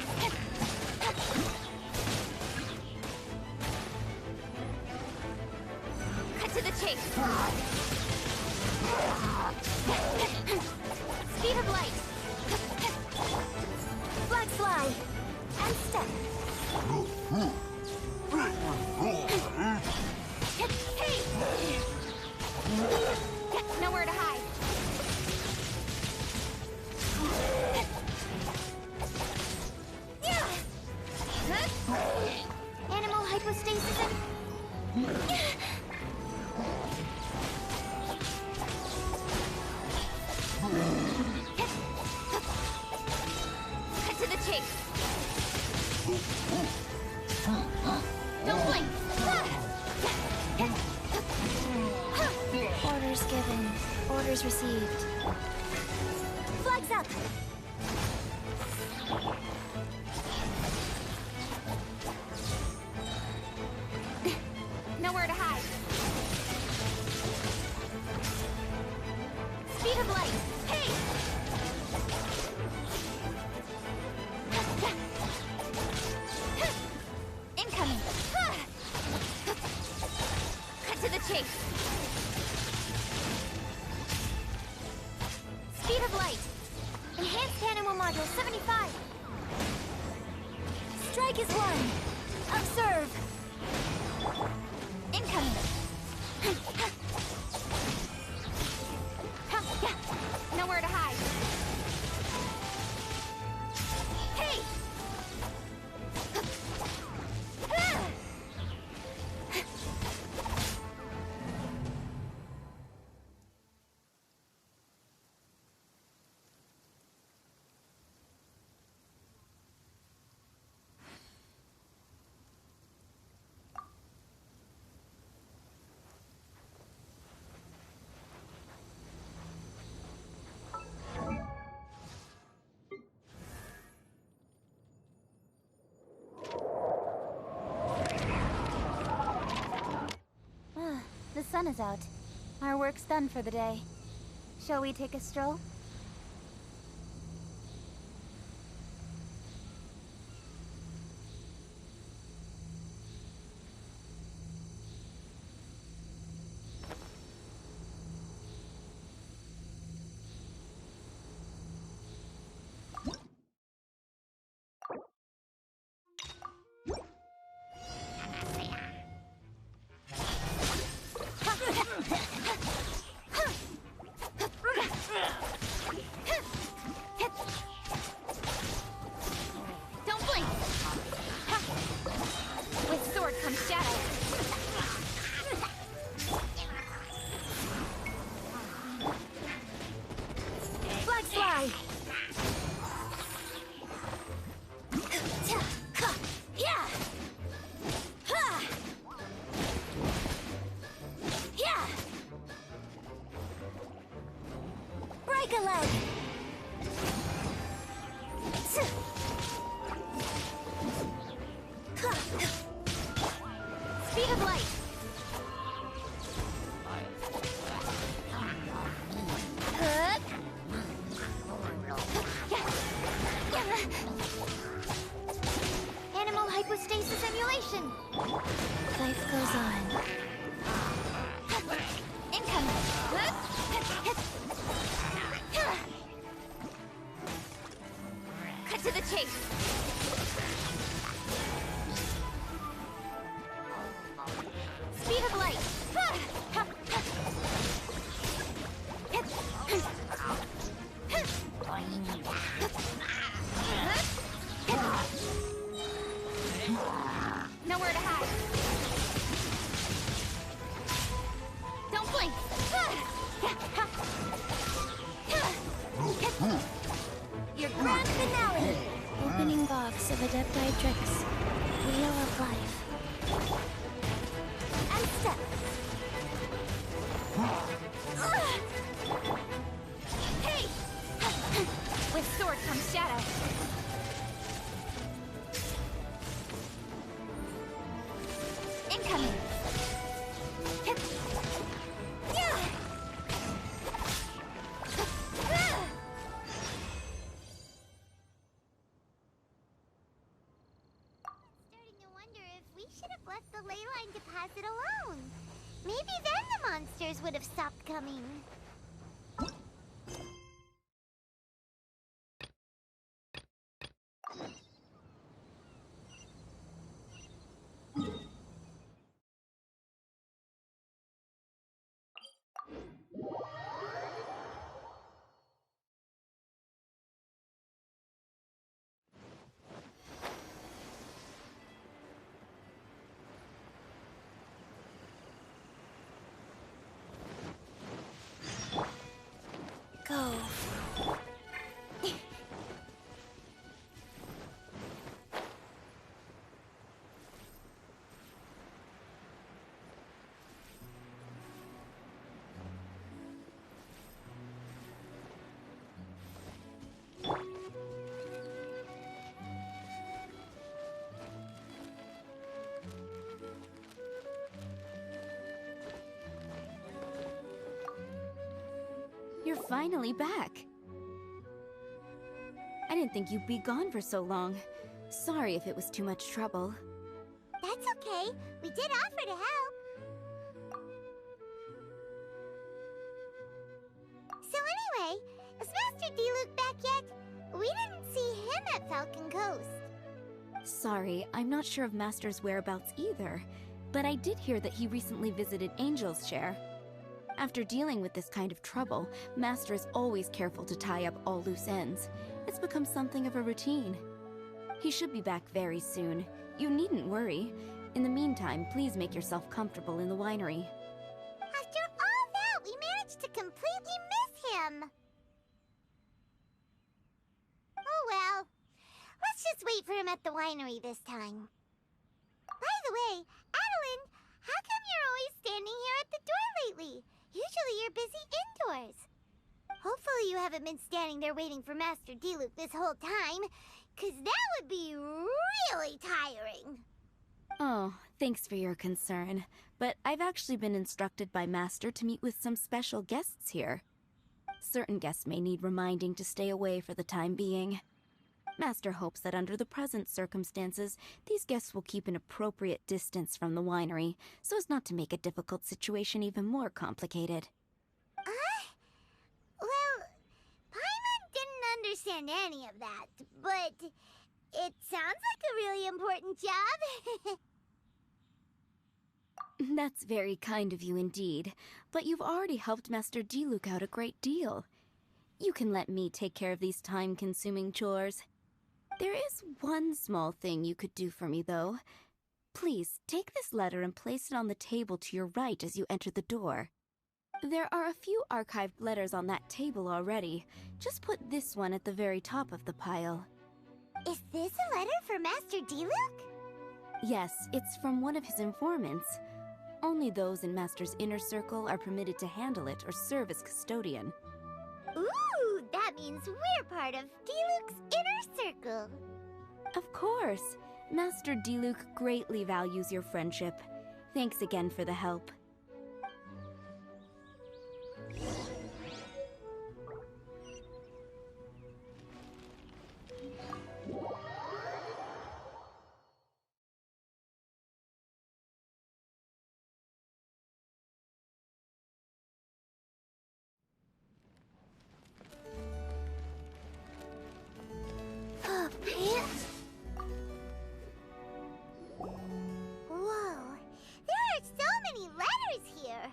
S4: Cut to the chase. Speed of light. Flag fly. And step. Hey! Nowhere to hide. Animal hypostasis and... Cut to the chase. Don't blink.
S9: Orders given. Orders received.
S4: Flags up. Nowhere to hide. Speed of light. Hey! Incoming. Cut to the chase. Speed of light. Enhanced animal module 75. Strike is one. Observe. Incoming. is out. Our work's done for the day. Shall we take a stroll? Don't blink! With sword comes shadow. Flag slide! Yeah! Yeah! Break a leg! Speed of light! Animal hypostasis emulation!
S9: Life goes on.
S4: Incoming! Cut to the chase! Speed of light! Nowhere to hide! Don't blink! Your grand finale!
S9: Opening box of 𝕃𝕀𝕍𝔼. Wheel of life.
S4: And step! Hey! With sword comes shadow. Incoming! Yeah!
S6: Starting to wonder if we should have left the ley line to pass it alone. Maybe then the monsters would have stopped coming.
S9: Go.
S12: You're finally back. I didn't think you'd be gone for so long. Sorry if it was too much trouble.
S6: That's okay. We did offer to help. So anyway, is Master 𝕃𝕀𝕍 back yet? We didn't see him at Falcon Coast.
S12: Sorry, I'm not sure of Master's whereabouts either, but I did hear that he recently visited Angel's Share. After dealing with this kind of trouble, Master is always careful to tie up all loose ends. It's become something of a routine. He should be back very soon. You needn't worry. In the meantime, please make yourself comfortable in the winery.
S6: After all that, we managed to completely miss him. Oh well. Let's just wait for him at the winery this time. By the way, Adeline, how come you're always standing here at the door lately? Usually you're busy indoors. Hopefully you haven't been standing there waiting for Master 𝕃𝕀𝕍 this whole time, 'cause that would be really tiring.
S12: Oh, thanks for your concern. But I've actually been instructed by Master to meet with some special guests here. Certain guests may need reminding to stay away for the time being. Master hopes that under the present circumstances, these guests will keep an appropriate distance from the winery, so as not to make a difficult situation even more complicated.
S6: Well, Paimon didn't understand any of that, but it sounds like a really important job.
S12: That's very kind of you indeed, but you've already helped Master 𝕃𝕀𝕍𝔼 out a great deal. You can let me take care of these time-consuming chores. There is one small thing you could do for me, though. Please, take this letter and place it on the table to your right as you enter the door. There are a few archived letters on that table already. Just put this one at the very top of the pile.
S6: Is this a letter for Master 𝕃𝕀𝕍𝔼?
S12: Yes, it's from one of his informants. Only those in Master's inner circle are permitted to handle it or serve as custodian.
S6: Ooh, that means we're part of 𝕃𝕀𝕍𝒻's inner circle.
S12: Of course. Master 𝕃𝕀𝕍 greatly values your friendship. Thanks again for the help.
S6: Whoa, there are so many letters here.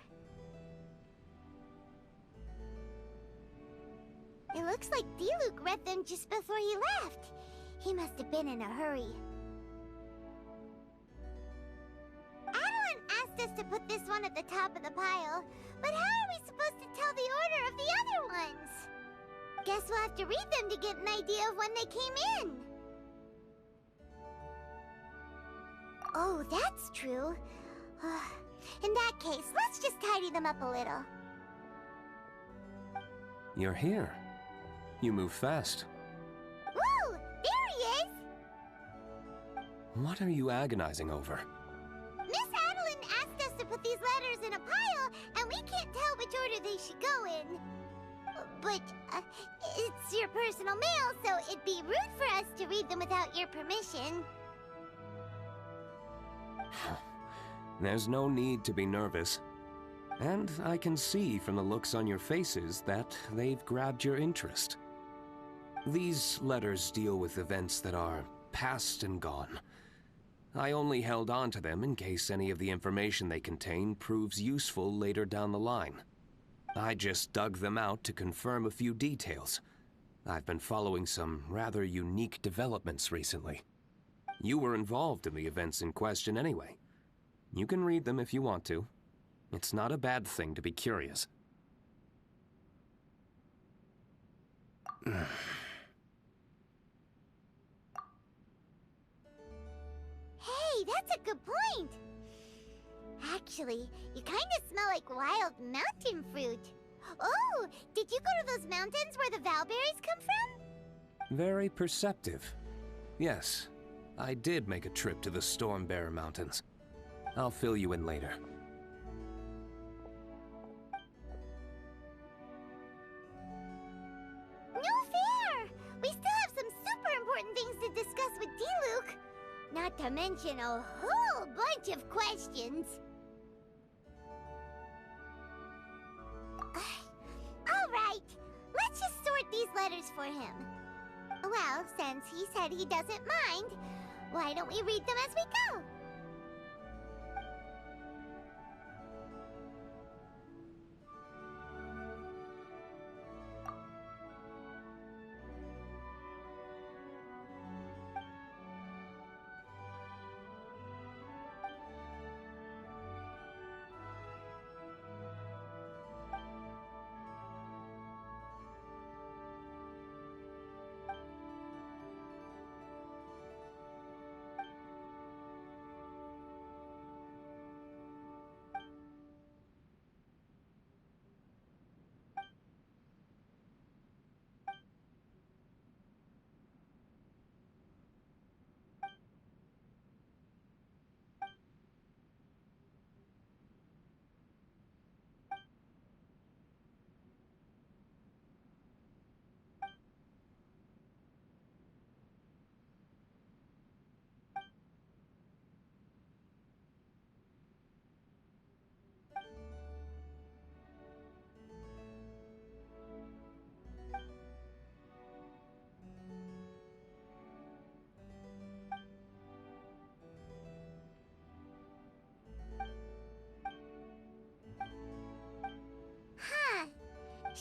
S6: It looks like 𝕃𝕀𝕍 read them just before he left. He must have been in a hurry. Adeline asked us to put this one at the top of the pile, but how are we supposed to tell the order of the other ones? Guess we'll have to read them to get an idea of when they came in. Oh, that's true. In that case, let's just tidy them up a little.
S13: You're here. You move fast.
S6: Woo! There he is!
S13: What are you agonizing over?
S6: Miss Adeline asked us to put these letters in a pile, and we can't tell which order they should go in. But, it's your personal mail, so it'd be rude for us to read them without your permission.
S13: There's no need to be nervous. And I can see from the looks on your faces that they've grabbed your interest. These letters deal with events that are past and gone. I only held on to them in case any of the information they contain proves useful later down the line. I just dug them out to confirm a few details. I've been following some rather unique developments recently. You were involved in the events in question anyway. You can read them if you want to. It's not a bad thing to be curious.
S6: Hey, that's a good point. Actually, you kind of smell like wild mountain fruit. Oh, did you go to those mountains where the valberries come from?
S13: Very perceptive. Yes, I did make a trip to the Stormbearer Mountains. I'll fill you in later.
S6: No fair! We still have some super important things to discuss with 𝕃𝕀𝕍𝒼. Not to mention a whole bunch of questions. Alright, let's just sort these letters for him. Well, since he said he doesn't mind, why don't we read them as we go?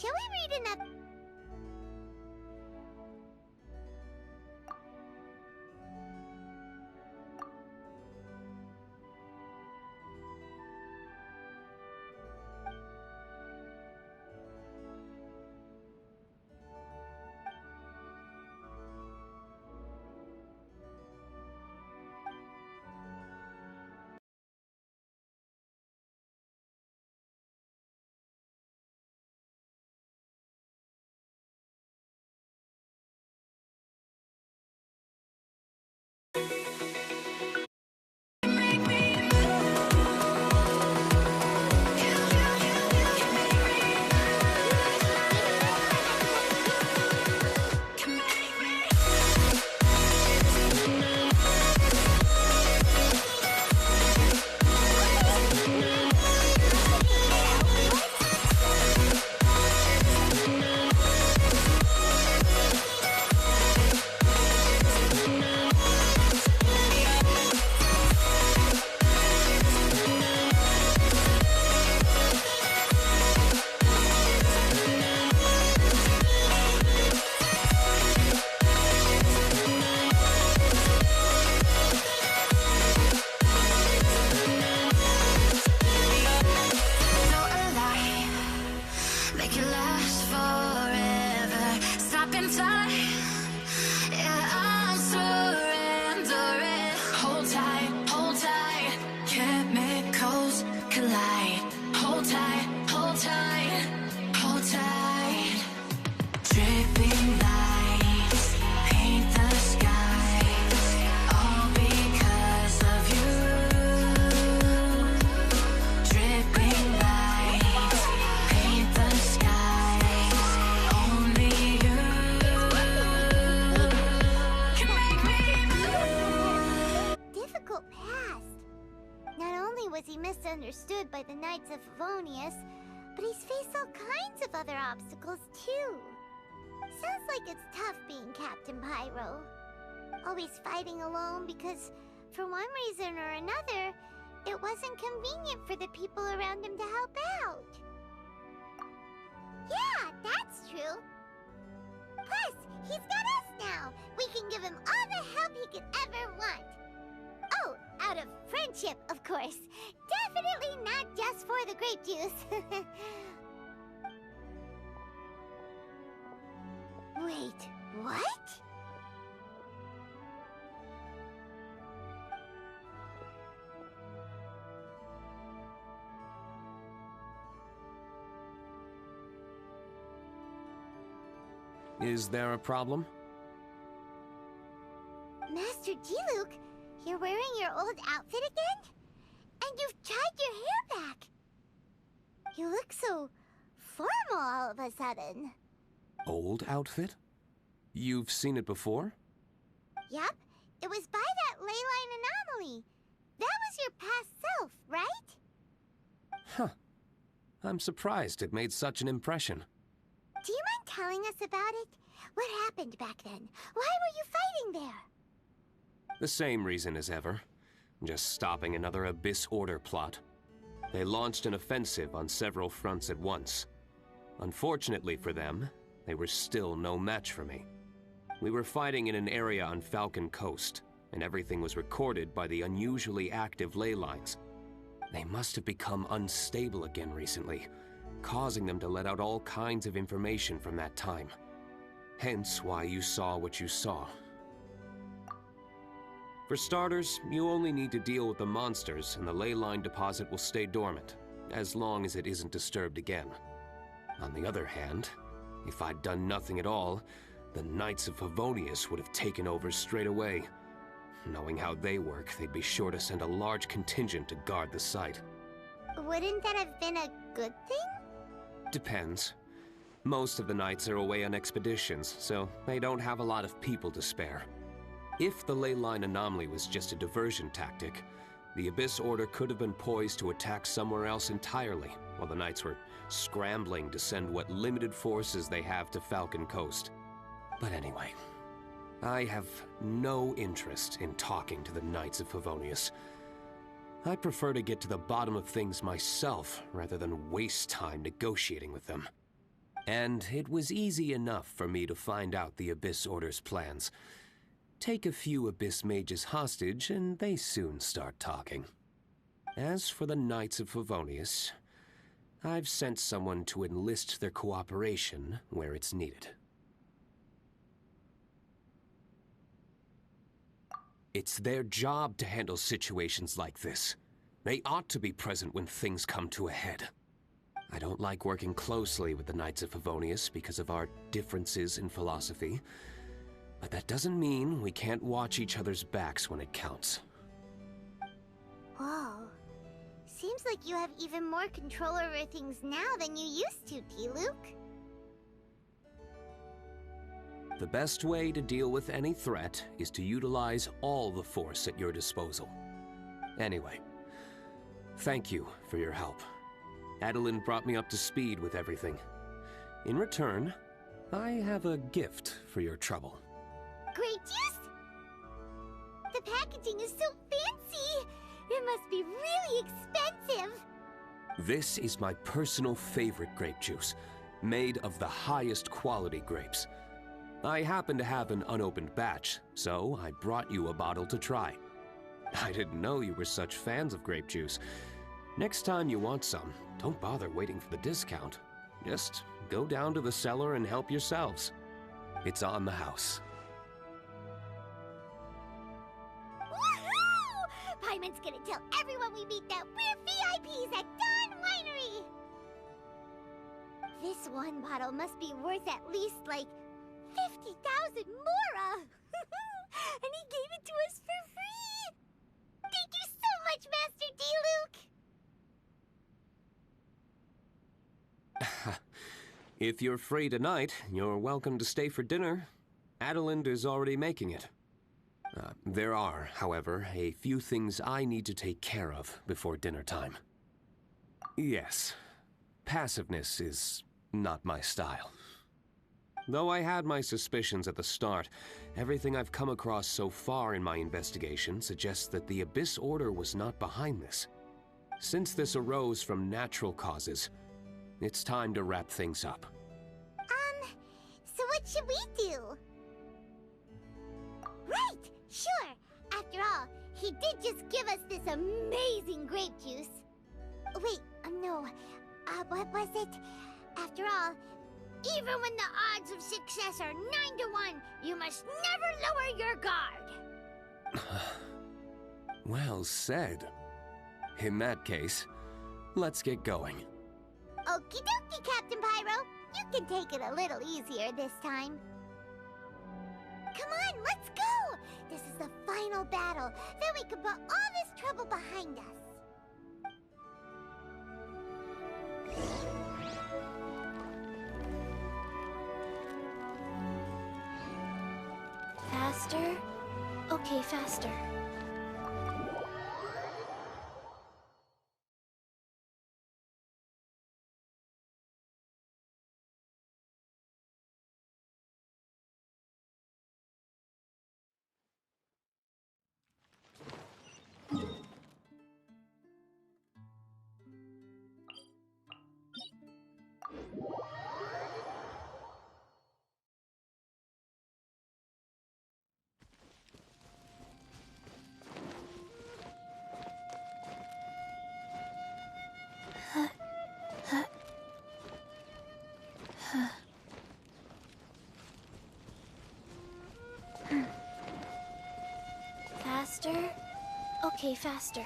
S6: Shall we read enough? Misunderstood by the Knights of Favonius, but he's faced all kinds of other obstacles too. Sounds like it's tough being Captain Pyro. Always fighting alone because, for one reason or another, it wasn't convenient for the people around him to help out. Yeah, that's true. Plus, he's got us now. We can give him all the help he could ever want. Oh, out of friendship, of course. Definitely not just for the grape juice. Wait, what?
S13: Is there a problem?
S6: Master Diluc, you're wearing your old outfit again? And you've tied your hair back. You look so formal all of a sudden.
S13: Old outfit? You've seen it before?
S6: Yup, it was by that ley line anomaly. That was your past self, right?
S13: Huh. I'm surprised it made such an impression.
S6: Do you mind telling us about it? What happened back then? Why were you fighting there?
S13: The same reason as ever. Just stopping another Abyss Order plot. They launched an offensive on several fronts at once. Unfortunately for them, they were still no match for me. We were fighting in an area on Falcon Coast, and everything was recorded by the unusually active ley lines. They must have become unstable again recently, causing them to let out all kinds of information from that time. Hence why you saw what you saw. For starters, you only need to deal with the monsters and the ley line deposit will stay dormant, as long as it isn't disturbed again. On the other hand, if I'd done nothing at all, the Knights of Favonius would have taken over straight away. Knowing how they work, they'd be sure to send a large contingent to guard the site.
S6: Wouldn't that have been a good thing?
S13: Depends. Most of the Knights are away on expeditions, so they don't have a lot of people to spare. If the ley line anomaly was just a diversion tactic, the Abyss Order could have been poised to attack somewhere else entirely, while the Knights were scrambling to send what limited forces they have to Falcon Coast. But anyway, I have no interest in talking to the Knights of Favonius. I prefer to get to the bottom of things myself, rather than waste time negotiating with them. And it was easy enough for me to find out the Abyss Order's plans. Take a few Abyss mages hostage, and they soon start talking. As for the Knights of Favonius, I've sent someone to enlist their cooperation where it's needed. It's their job to handle situations like this. They ought to be present when things come to a head. I don't like working closely with the Knights of Favonius because of our differences in philosophy, but that doesn't mean we can't watch each other's backs when it counts.
S6: Whoa. Seems like you have even more control over things now than you used to, 𝕃𝕀𝕍.
S13: The best way to deal with any threat is to utilize all the force at your disposal. Anyway, thank you for your help. Adeline brought me up to speed with everything. In return, I have a gift for your trouble.
S6: Grape juice? The packaging is so fancy! It must be really expensive!
S13: This is my personal favorite grape juice, made of the highest quality grapes. I happen to have an unopened batch, so I brought you a bottle to try. I didn't know you were such fans of grape juice. Next time you want some, don't bother waiting for the discount. Just go down to the cellar and help yourselves. It's on the house.
S6: Woohoo! Paimon's gonna tell everyone we meet that we're VIPs at Dawn Winery! This one bottle must be worth at least, like, 50,000 mora! And he gave it to us for free! Thank you so much, Master 𝕃𝕀𝕍!
S13: If you're free tonight, you're welcome to stay for dinner. Adeline is already making it. There are, however, a few things I need to take care of before dinner time. Yes, passiveness is not my style. Though I had my suspicions at the start, everything I've come across so far in my investigation suggests that the Abyss Order was not behind this. Since this arose from natural causes, it's time to wrap things up.
S6: So what should we do? Right! Sure! After all, he did just give us this amazing grape juice. Wait, no. What was it? After all, even when the odds of success are 9 to 1, you must never lower your guard!
S13: Well said. In that case, let's get going.
S6: Okie dokie, Captain Pyro. You can take it a little easier this time. Come on, let's go! This is the final battle. Then we can put all this trouble behind us.
S9: Faster? Okay, faster. Faster? Okay, faster.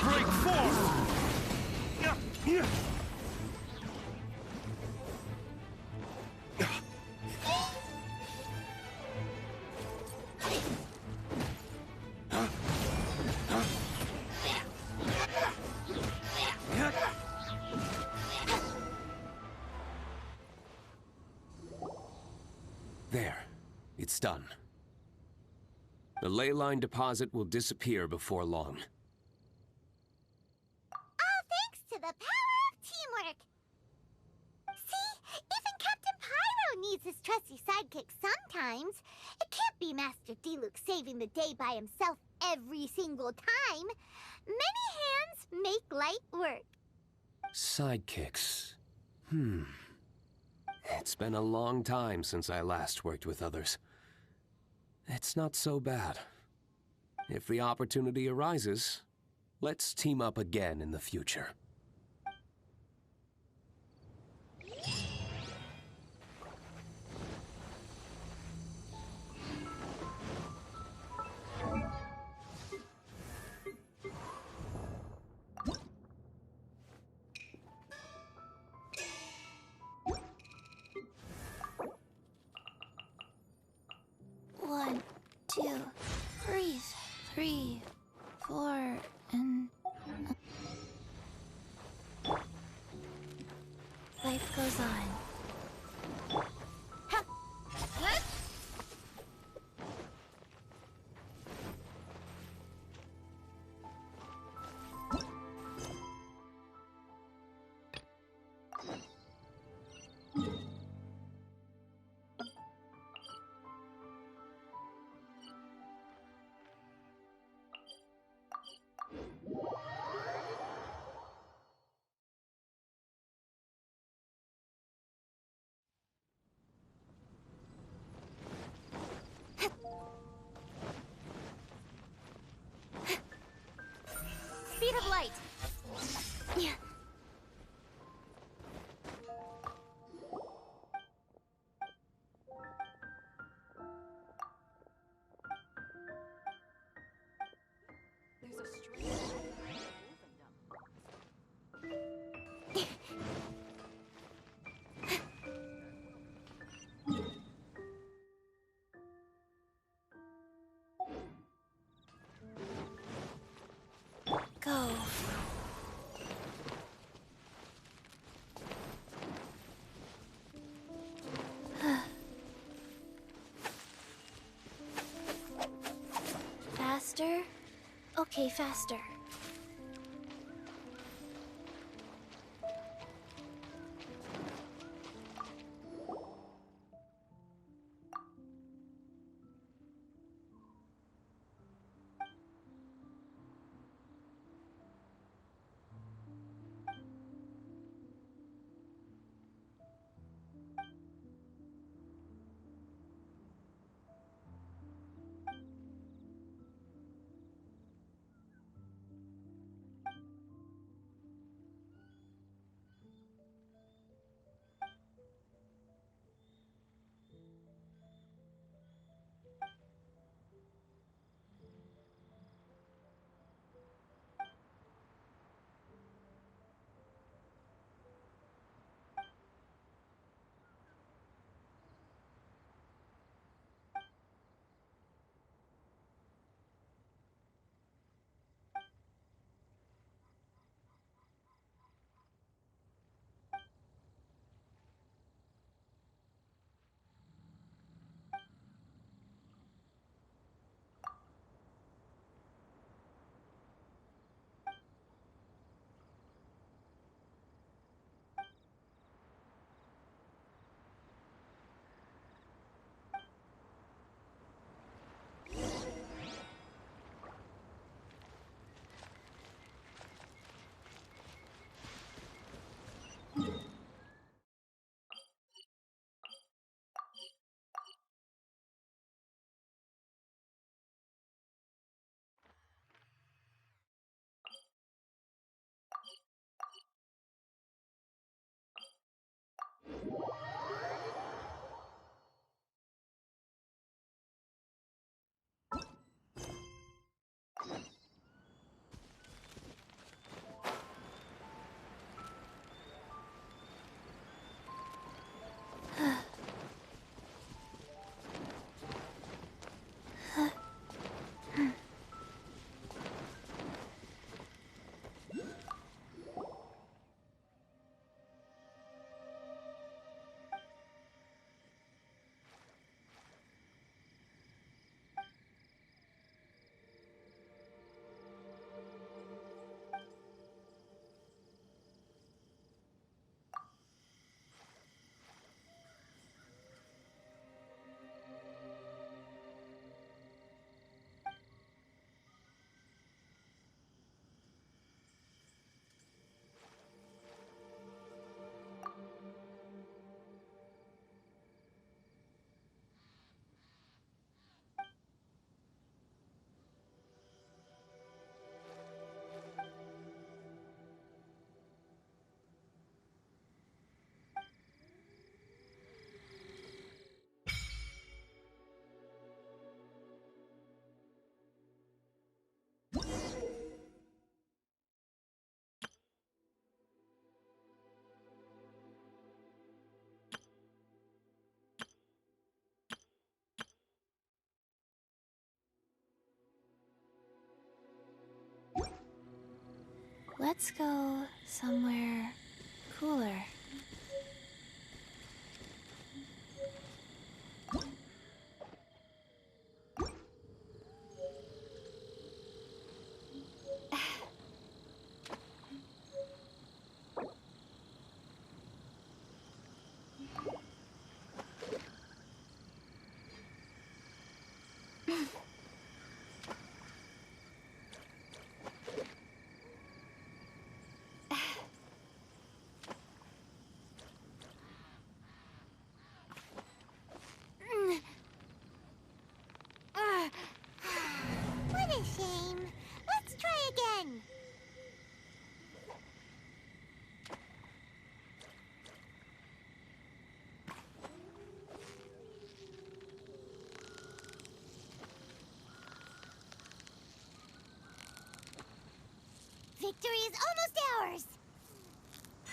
S14: Break forth!
S13: There. It's done. The ley line deposit will disappear before long.
S6: All thanks to the power of teamwork! See? Even Captain Pyro needs his trusty sidekick sometimes. It can't be Master Diluc saving the day by himself every single time. Many hands make light work.
S13: Sidekicks. It's been a long time since I last worked with others. It's not so bad. If the opportunity arises, let's team up again in the future.
S9: One, two, breathe. 3, 4, and... Life goes on.
S4: Speed of light. Yeah.
S9: Go. Faster? Okay, faster. Let's go somewhere cooler.
S6: What a shame. Let's try again. Victory is almost ours.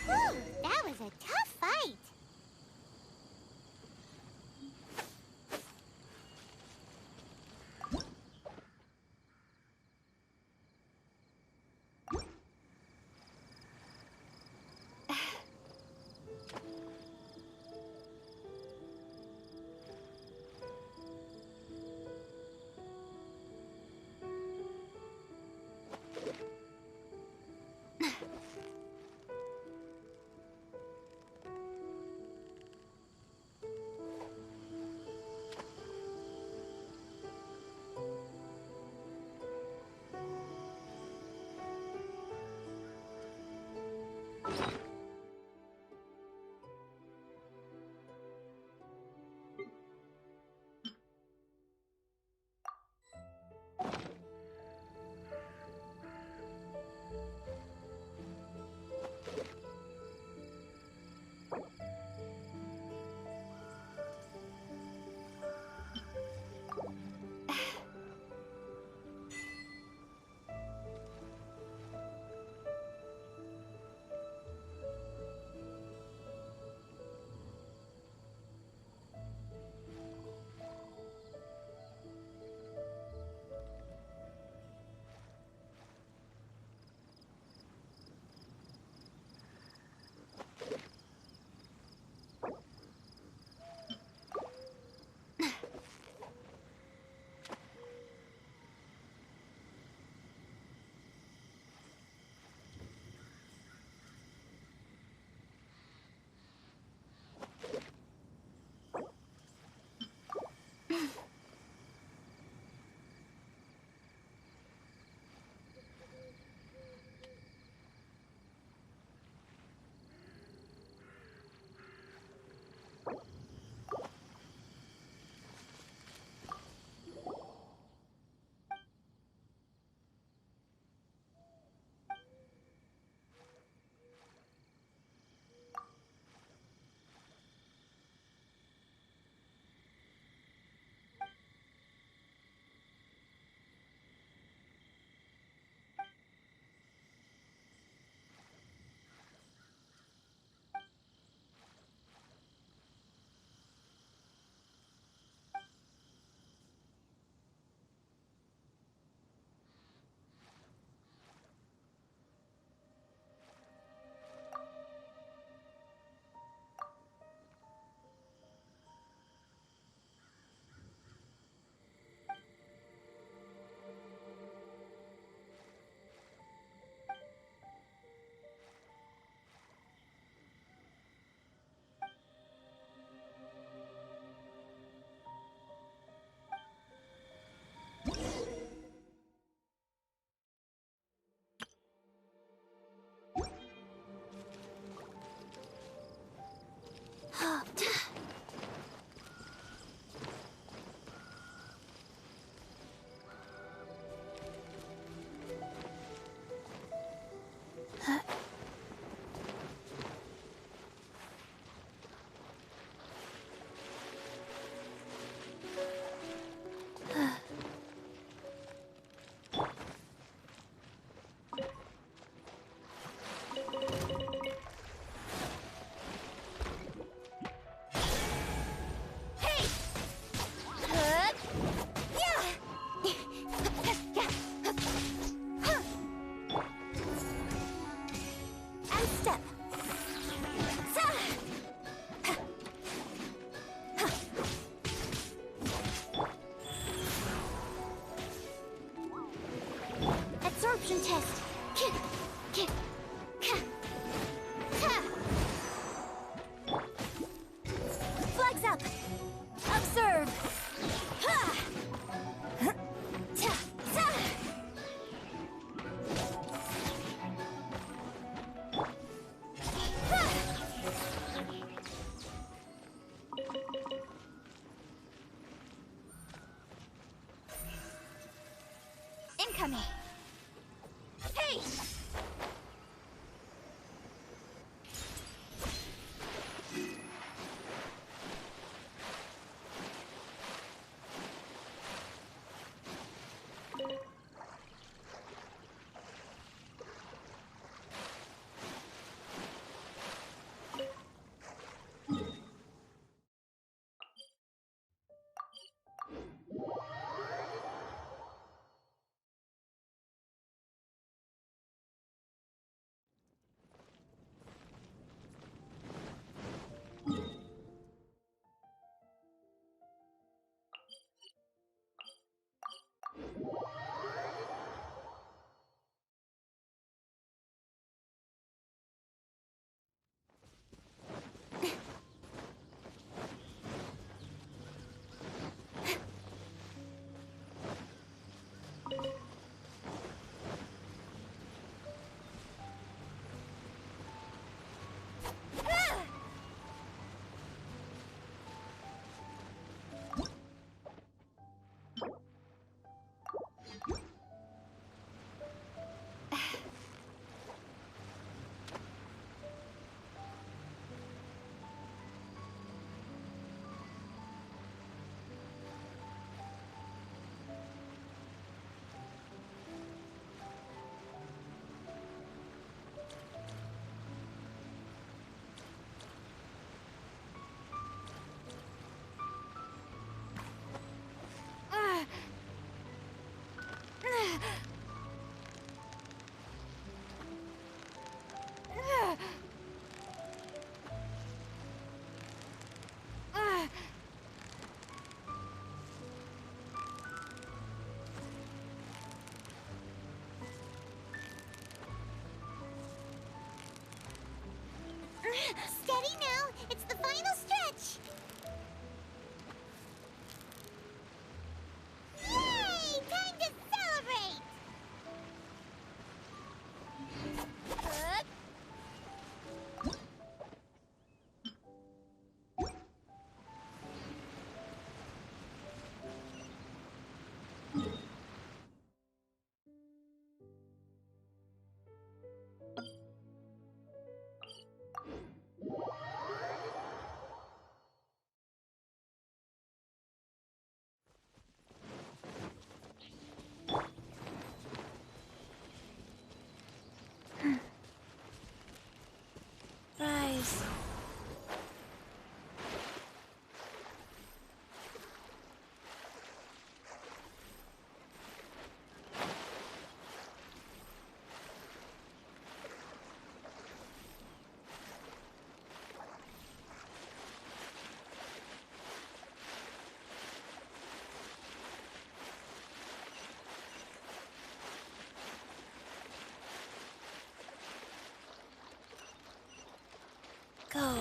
S6: Whew, that was a tough fight. absorption test.
S4: Flags up! Observe! Ha! Ta! Ta! Ha! Incoming! Hey!
S6: Steady now! It's the final stretch! Yay! Time to celebrate!
S9: Rise. Go.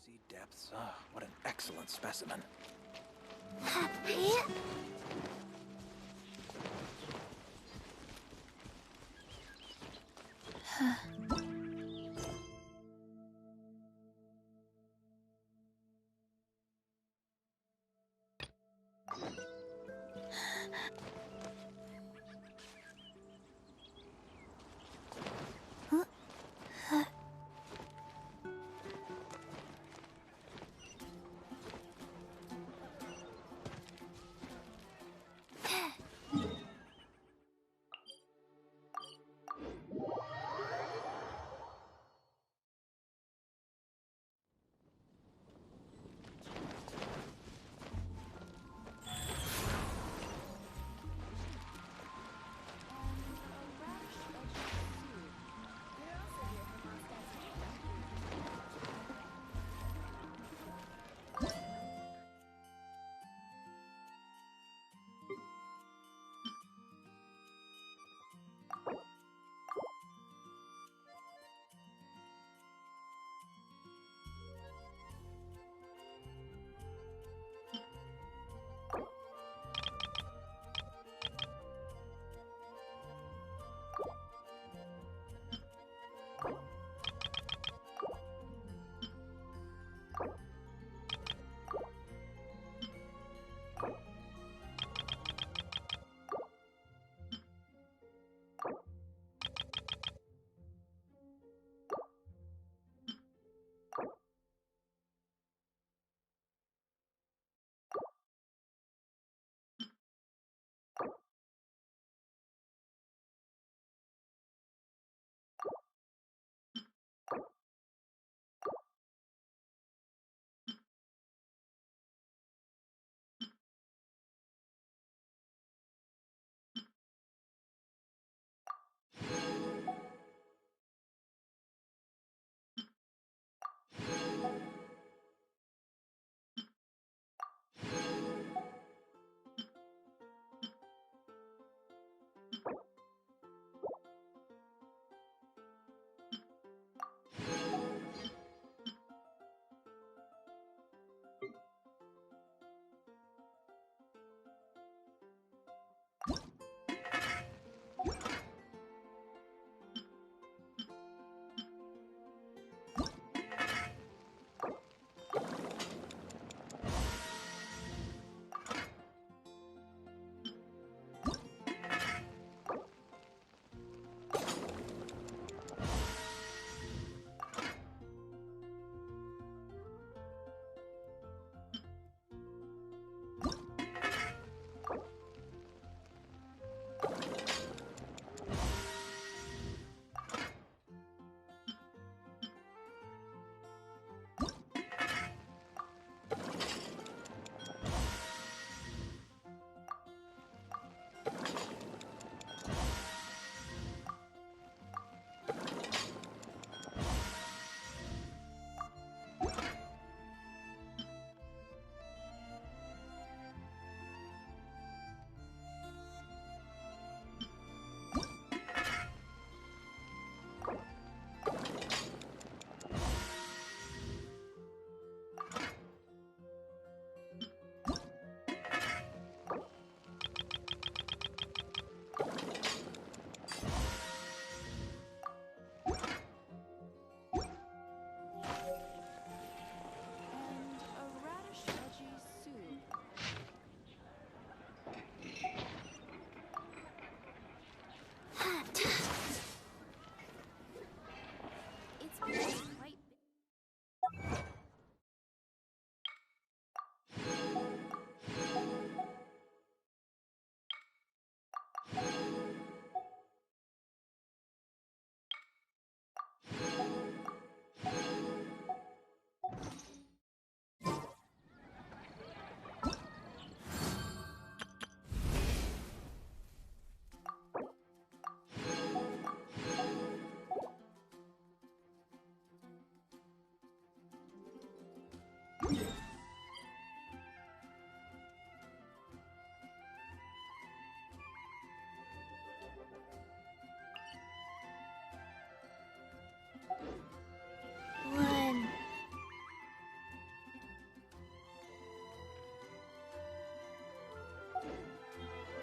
S14: See depths. Ah, what an excellent specimen.
S6: Happy?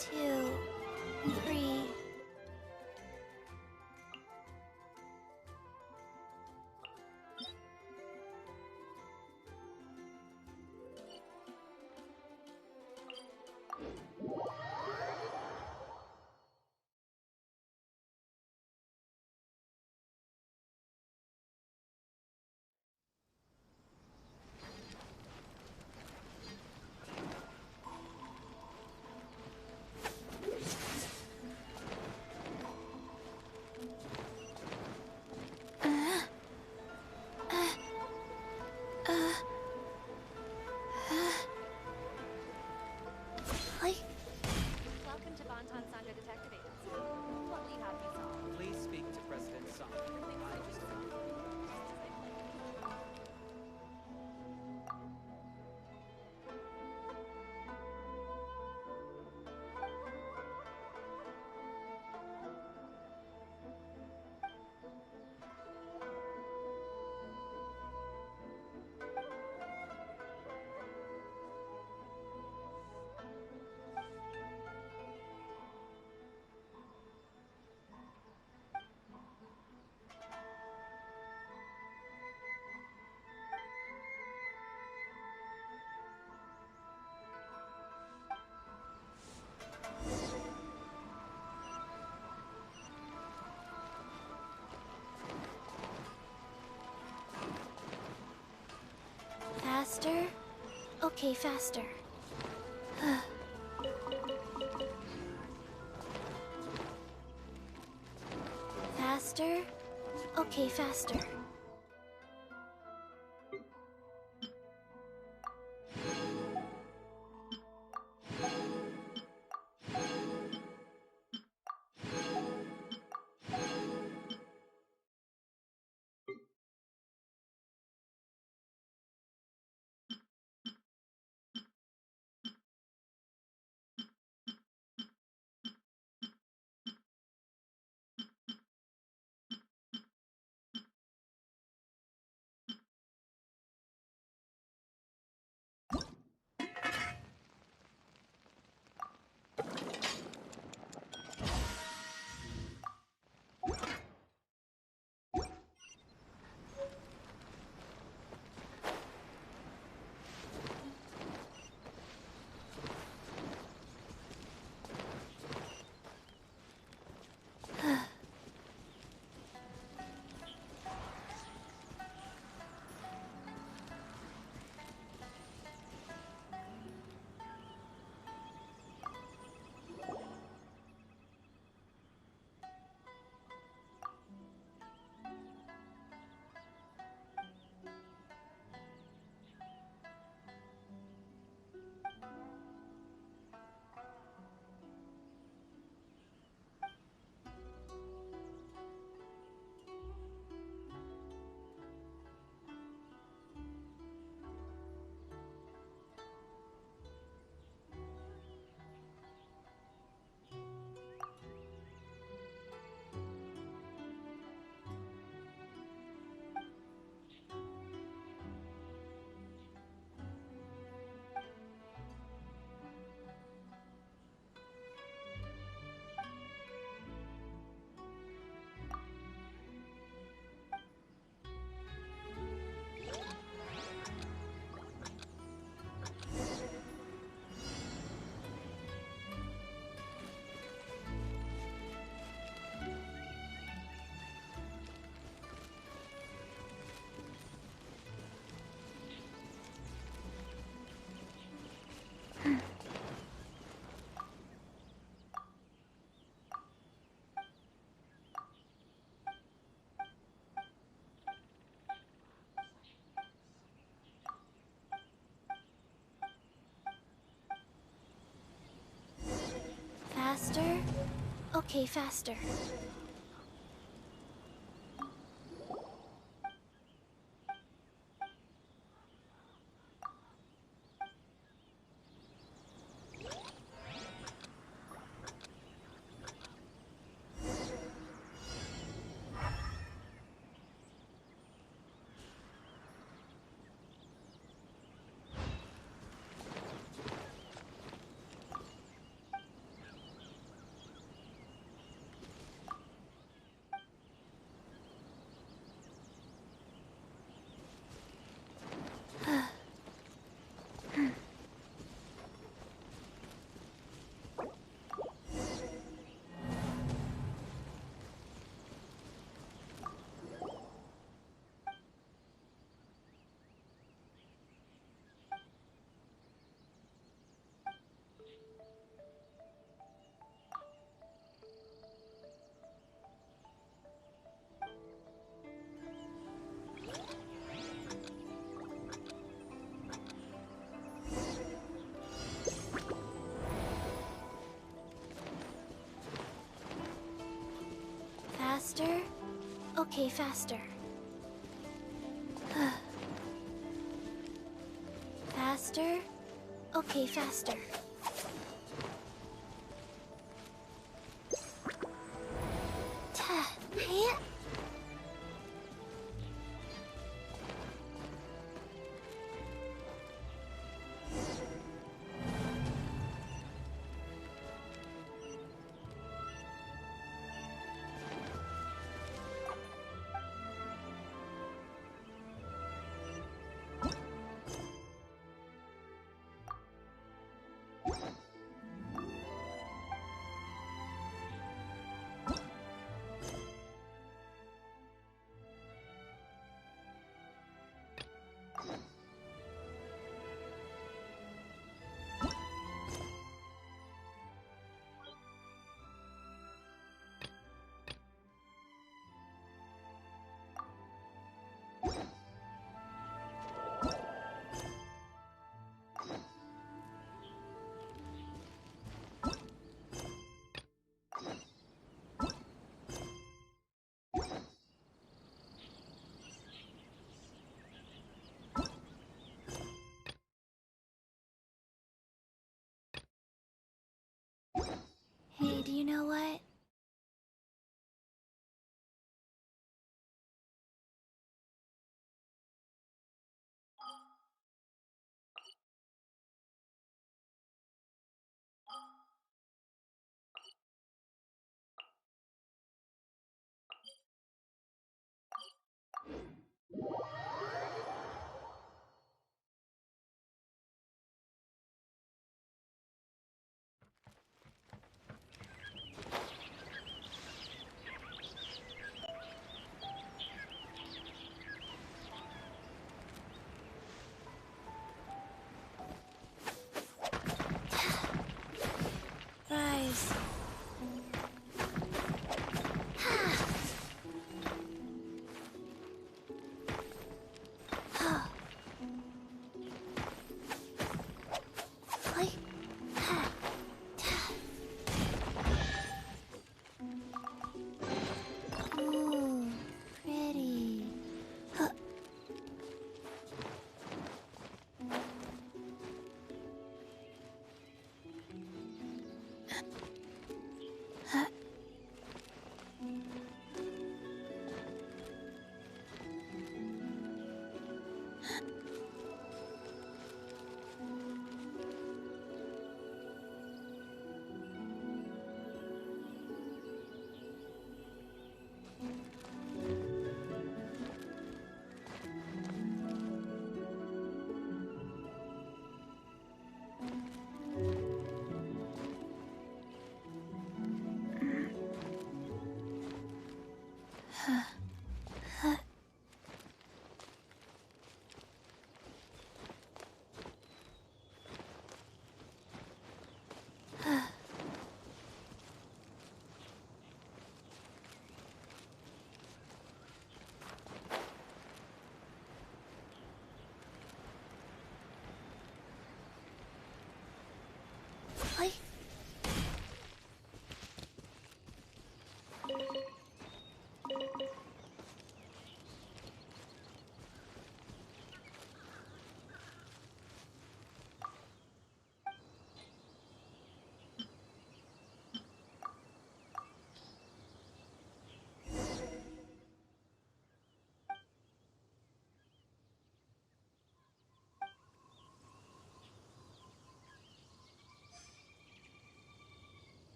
S9: 2, 3.
S15: Welcome to Bonton Sandra Detective Agency. What will you have me solve?
S2: Please speak to President Song. I just
S9: Faster? Okay, faster. Faster? Okay, faster. Faster? Okay, faster. Okay, faster. Faster. Okay, faster.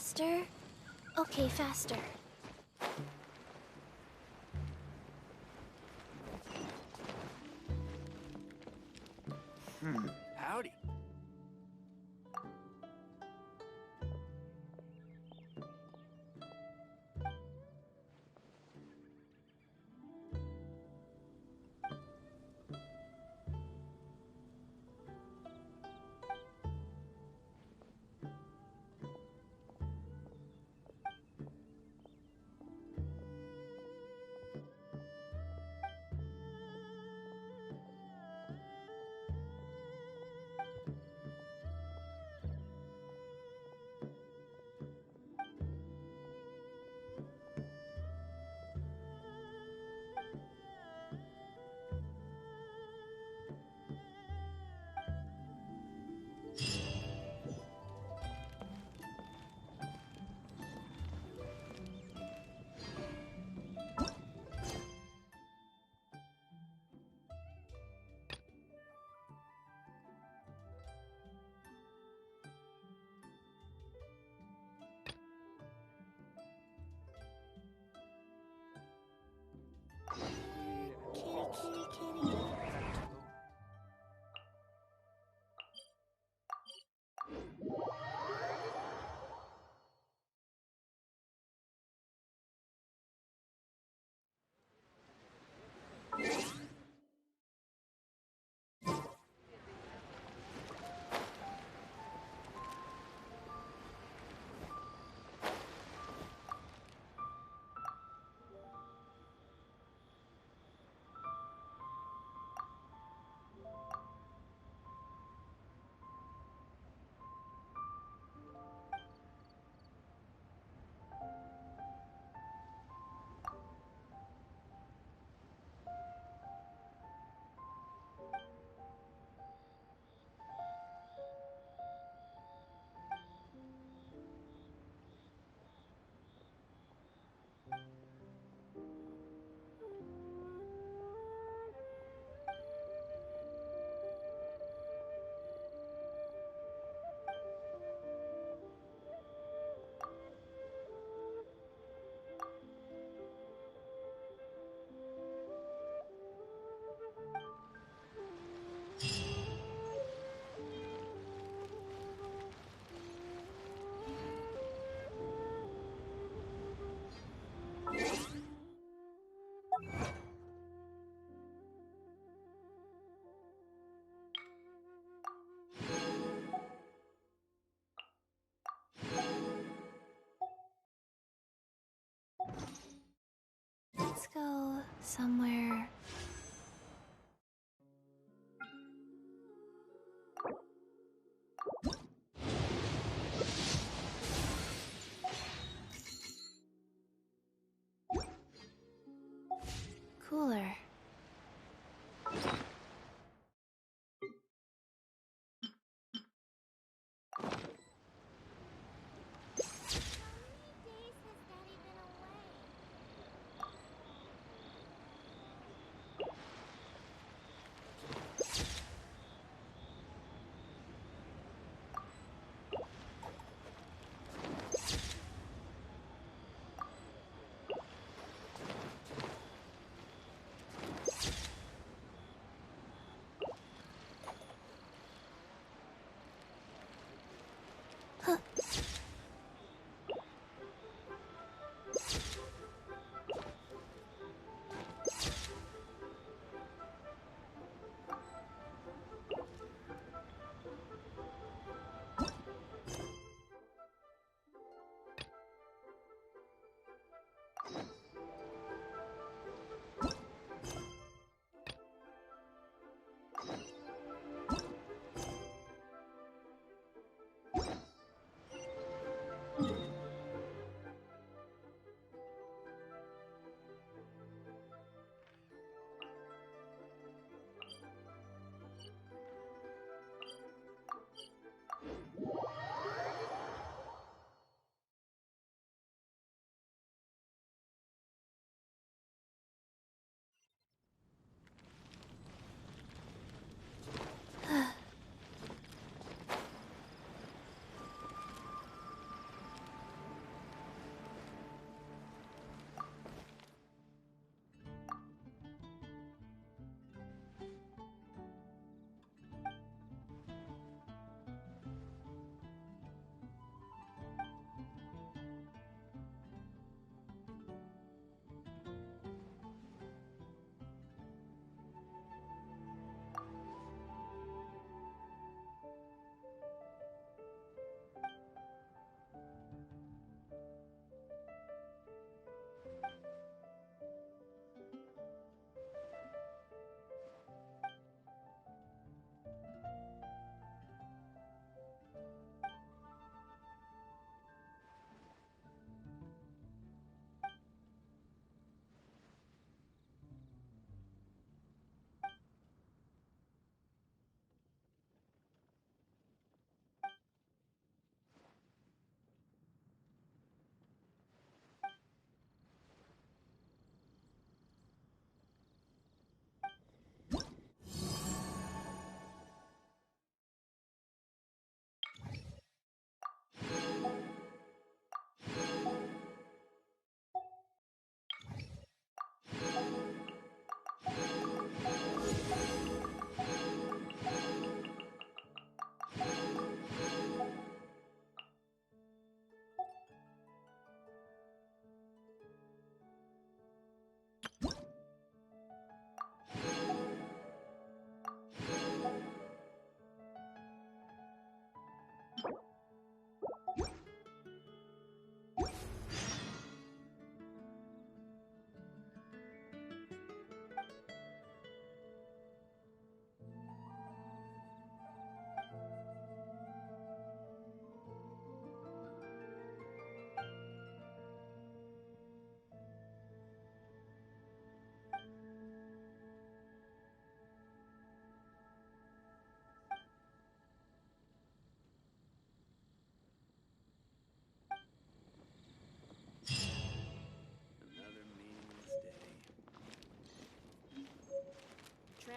S9: Faster? Okay, faster.
S14: Howdy.
S9: Let's go somewhere. Cooler.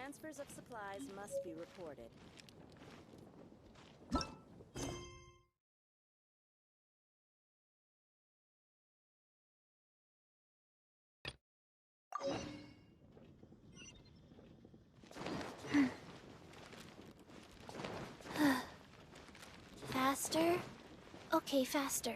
S16: Transfers of supplies must be reported.
S9: Faster? Okay, faster.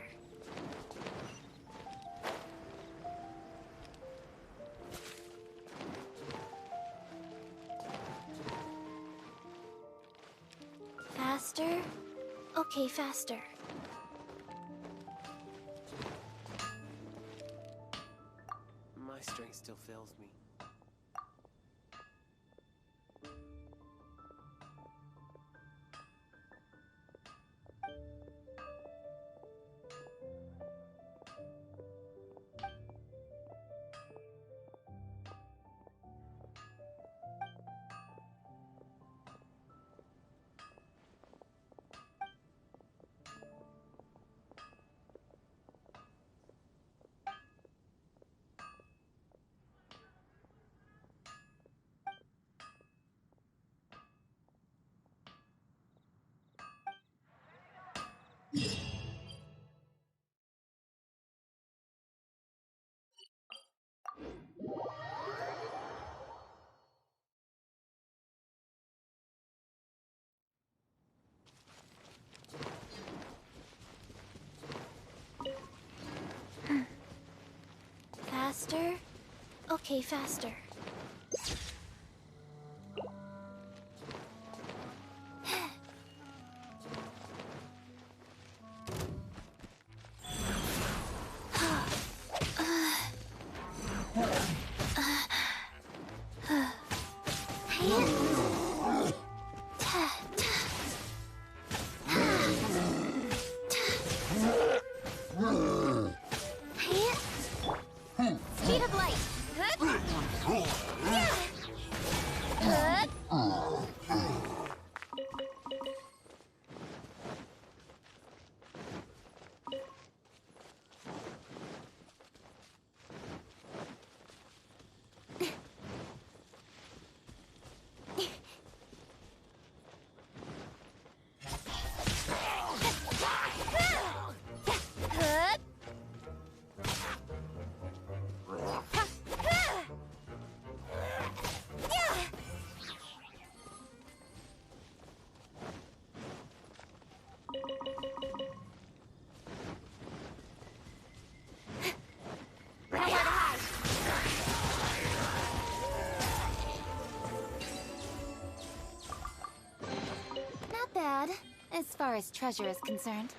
S9: Faster? Okay, faster.
S2: My strength still fails me.
S9: Faster? Okay, faster.
S4: Speed of light. Not bad, as far as treasure is concerned.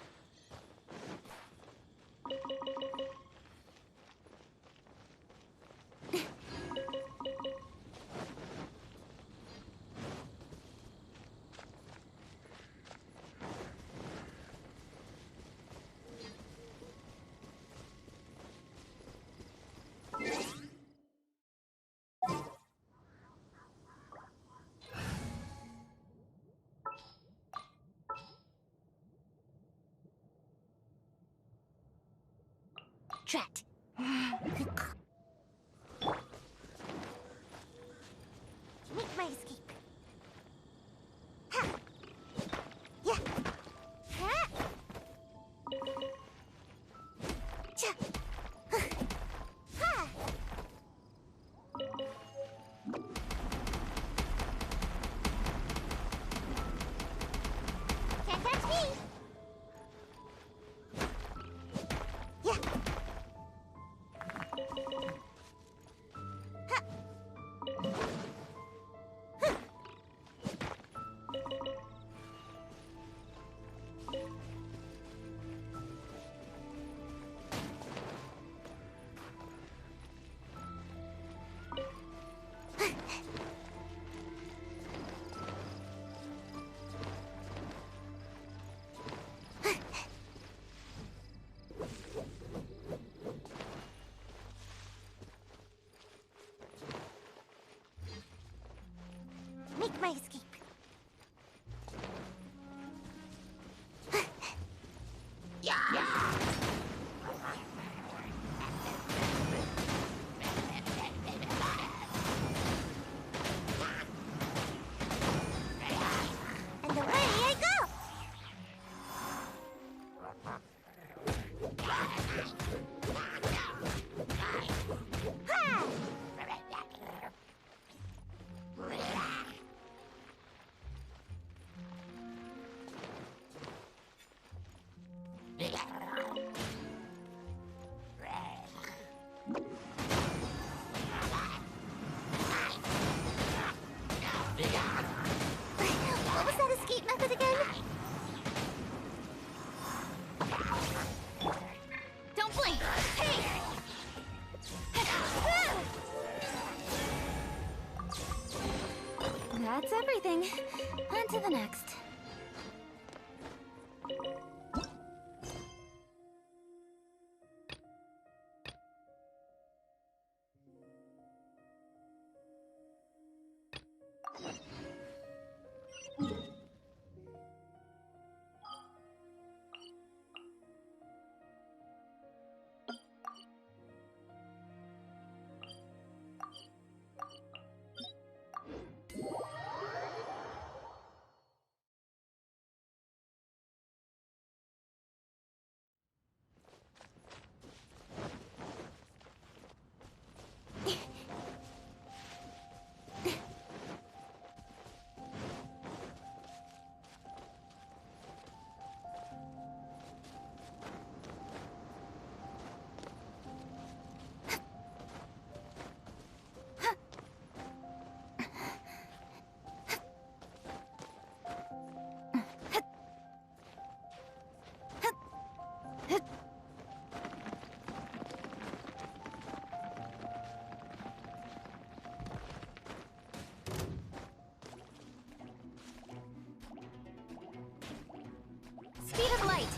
S4: Drat. Make my escape. Ha. Yeah. Ha. Cha. Ha. Can't catch me. Yeah. That's everything. On to the next. Speed of light!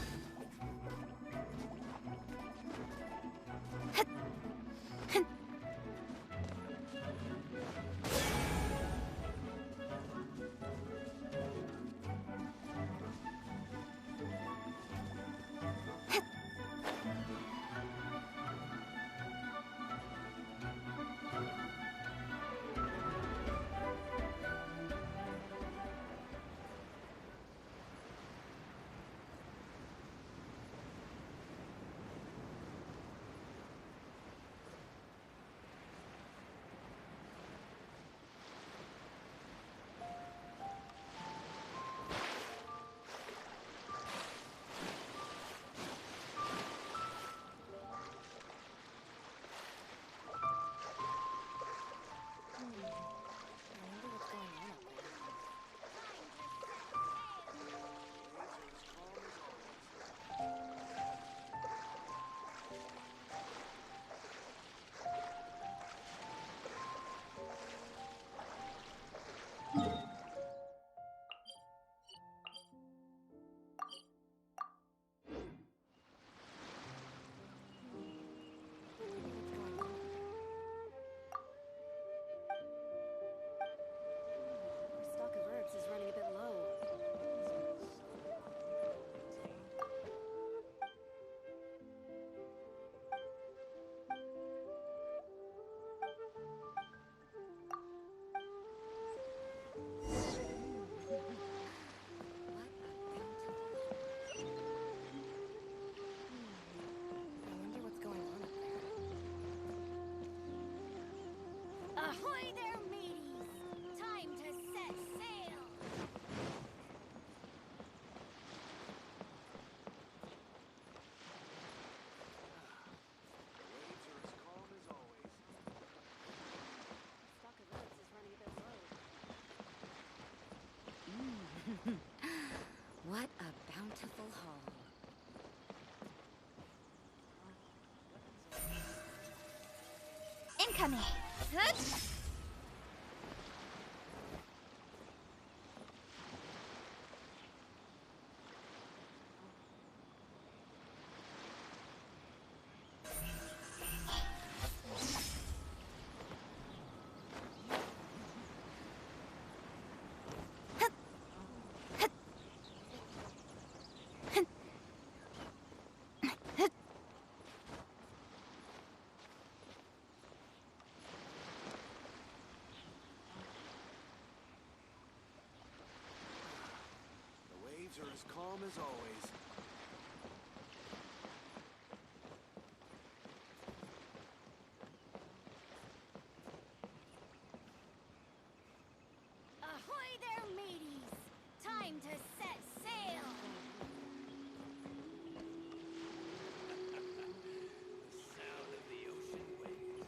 S4: Ahoy there, mateys! Time to set sail!
S15: Stock of herbs is running a bit low.
S16: What a bountiful haul.
S4: Incoming! Huh?
S14: Are as calm as always.
S4: Ahoy there, mateys! Time to set sail!
S14: The sound of the ocean waves.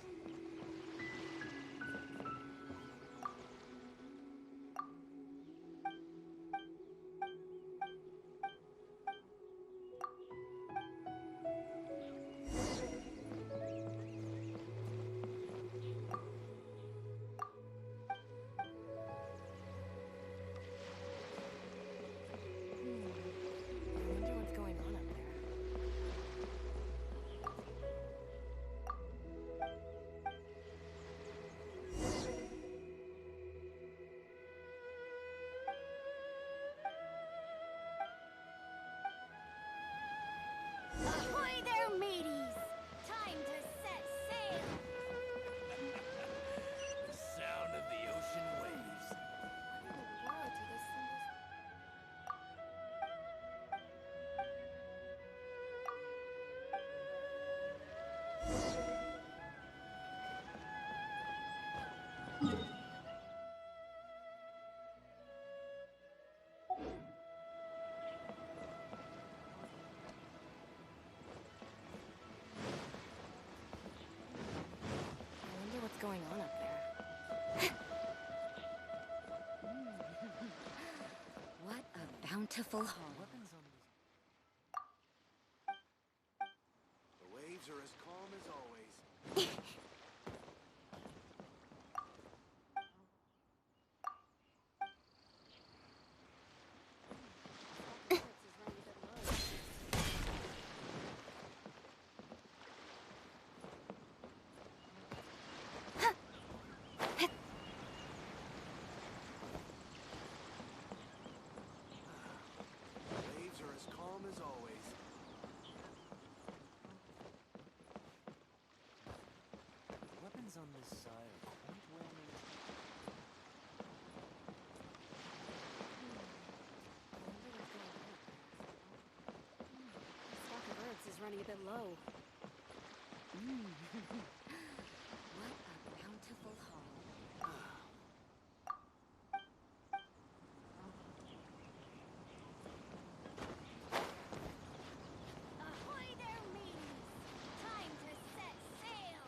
S16: going on up there? What a bountiful haul.
S14: The waves are as calm as always. Waves are as calm as always.
S2: The weapons on this side are quite well maintained.
S16: Stock of herbs is running a bit low. What a bountiful haul.
S6: Ahoy there, mateys! Time to set sail!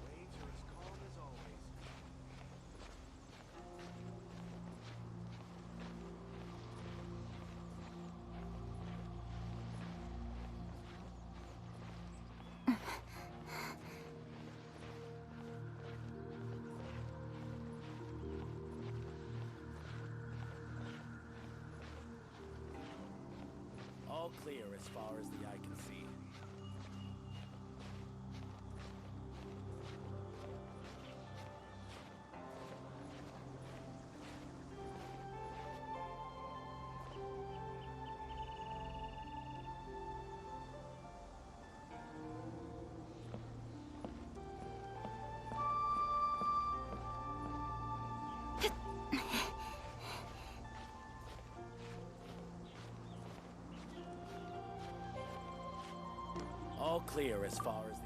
S14: Waves are as calm as always.
S2: All clear as far as the eye can see. All clear as far as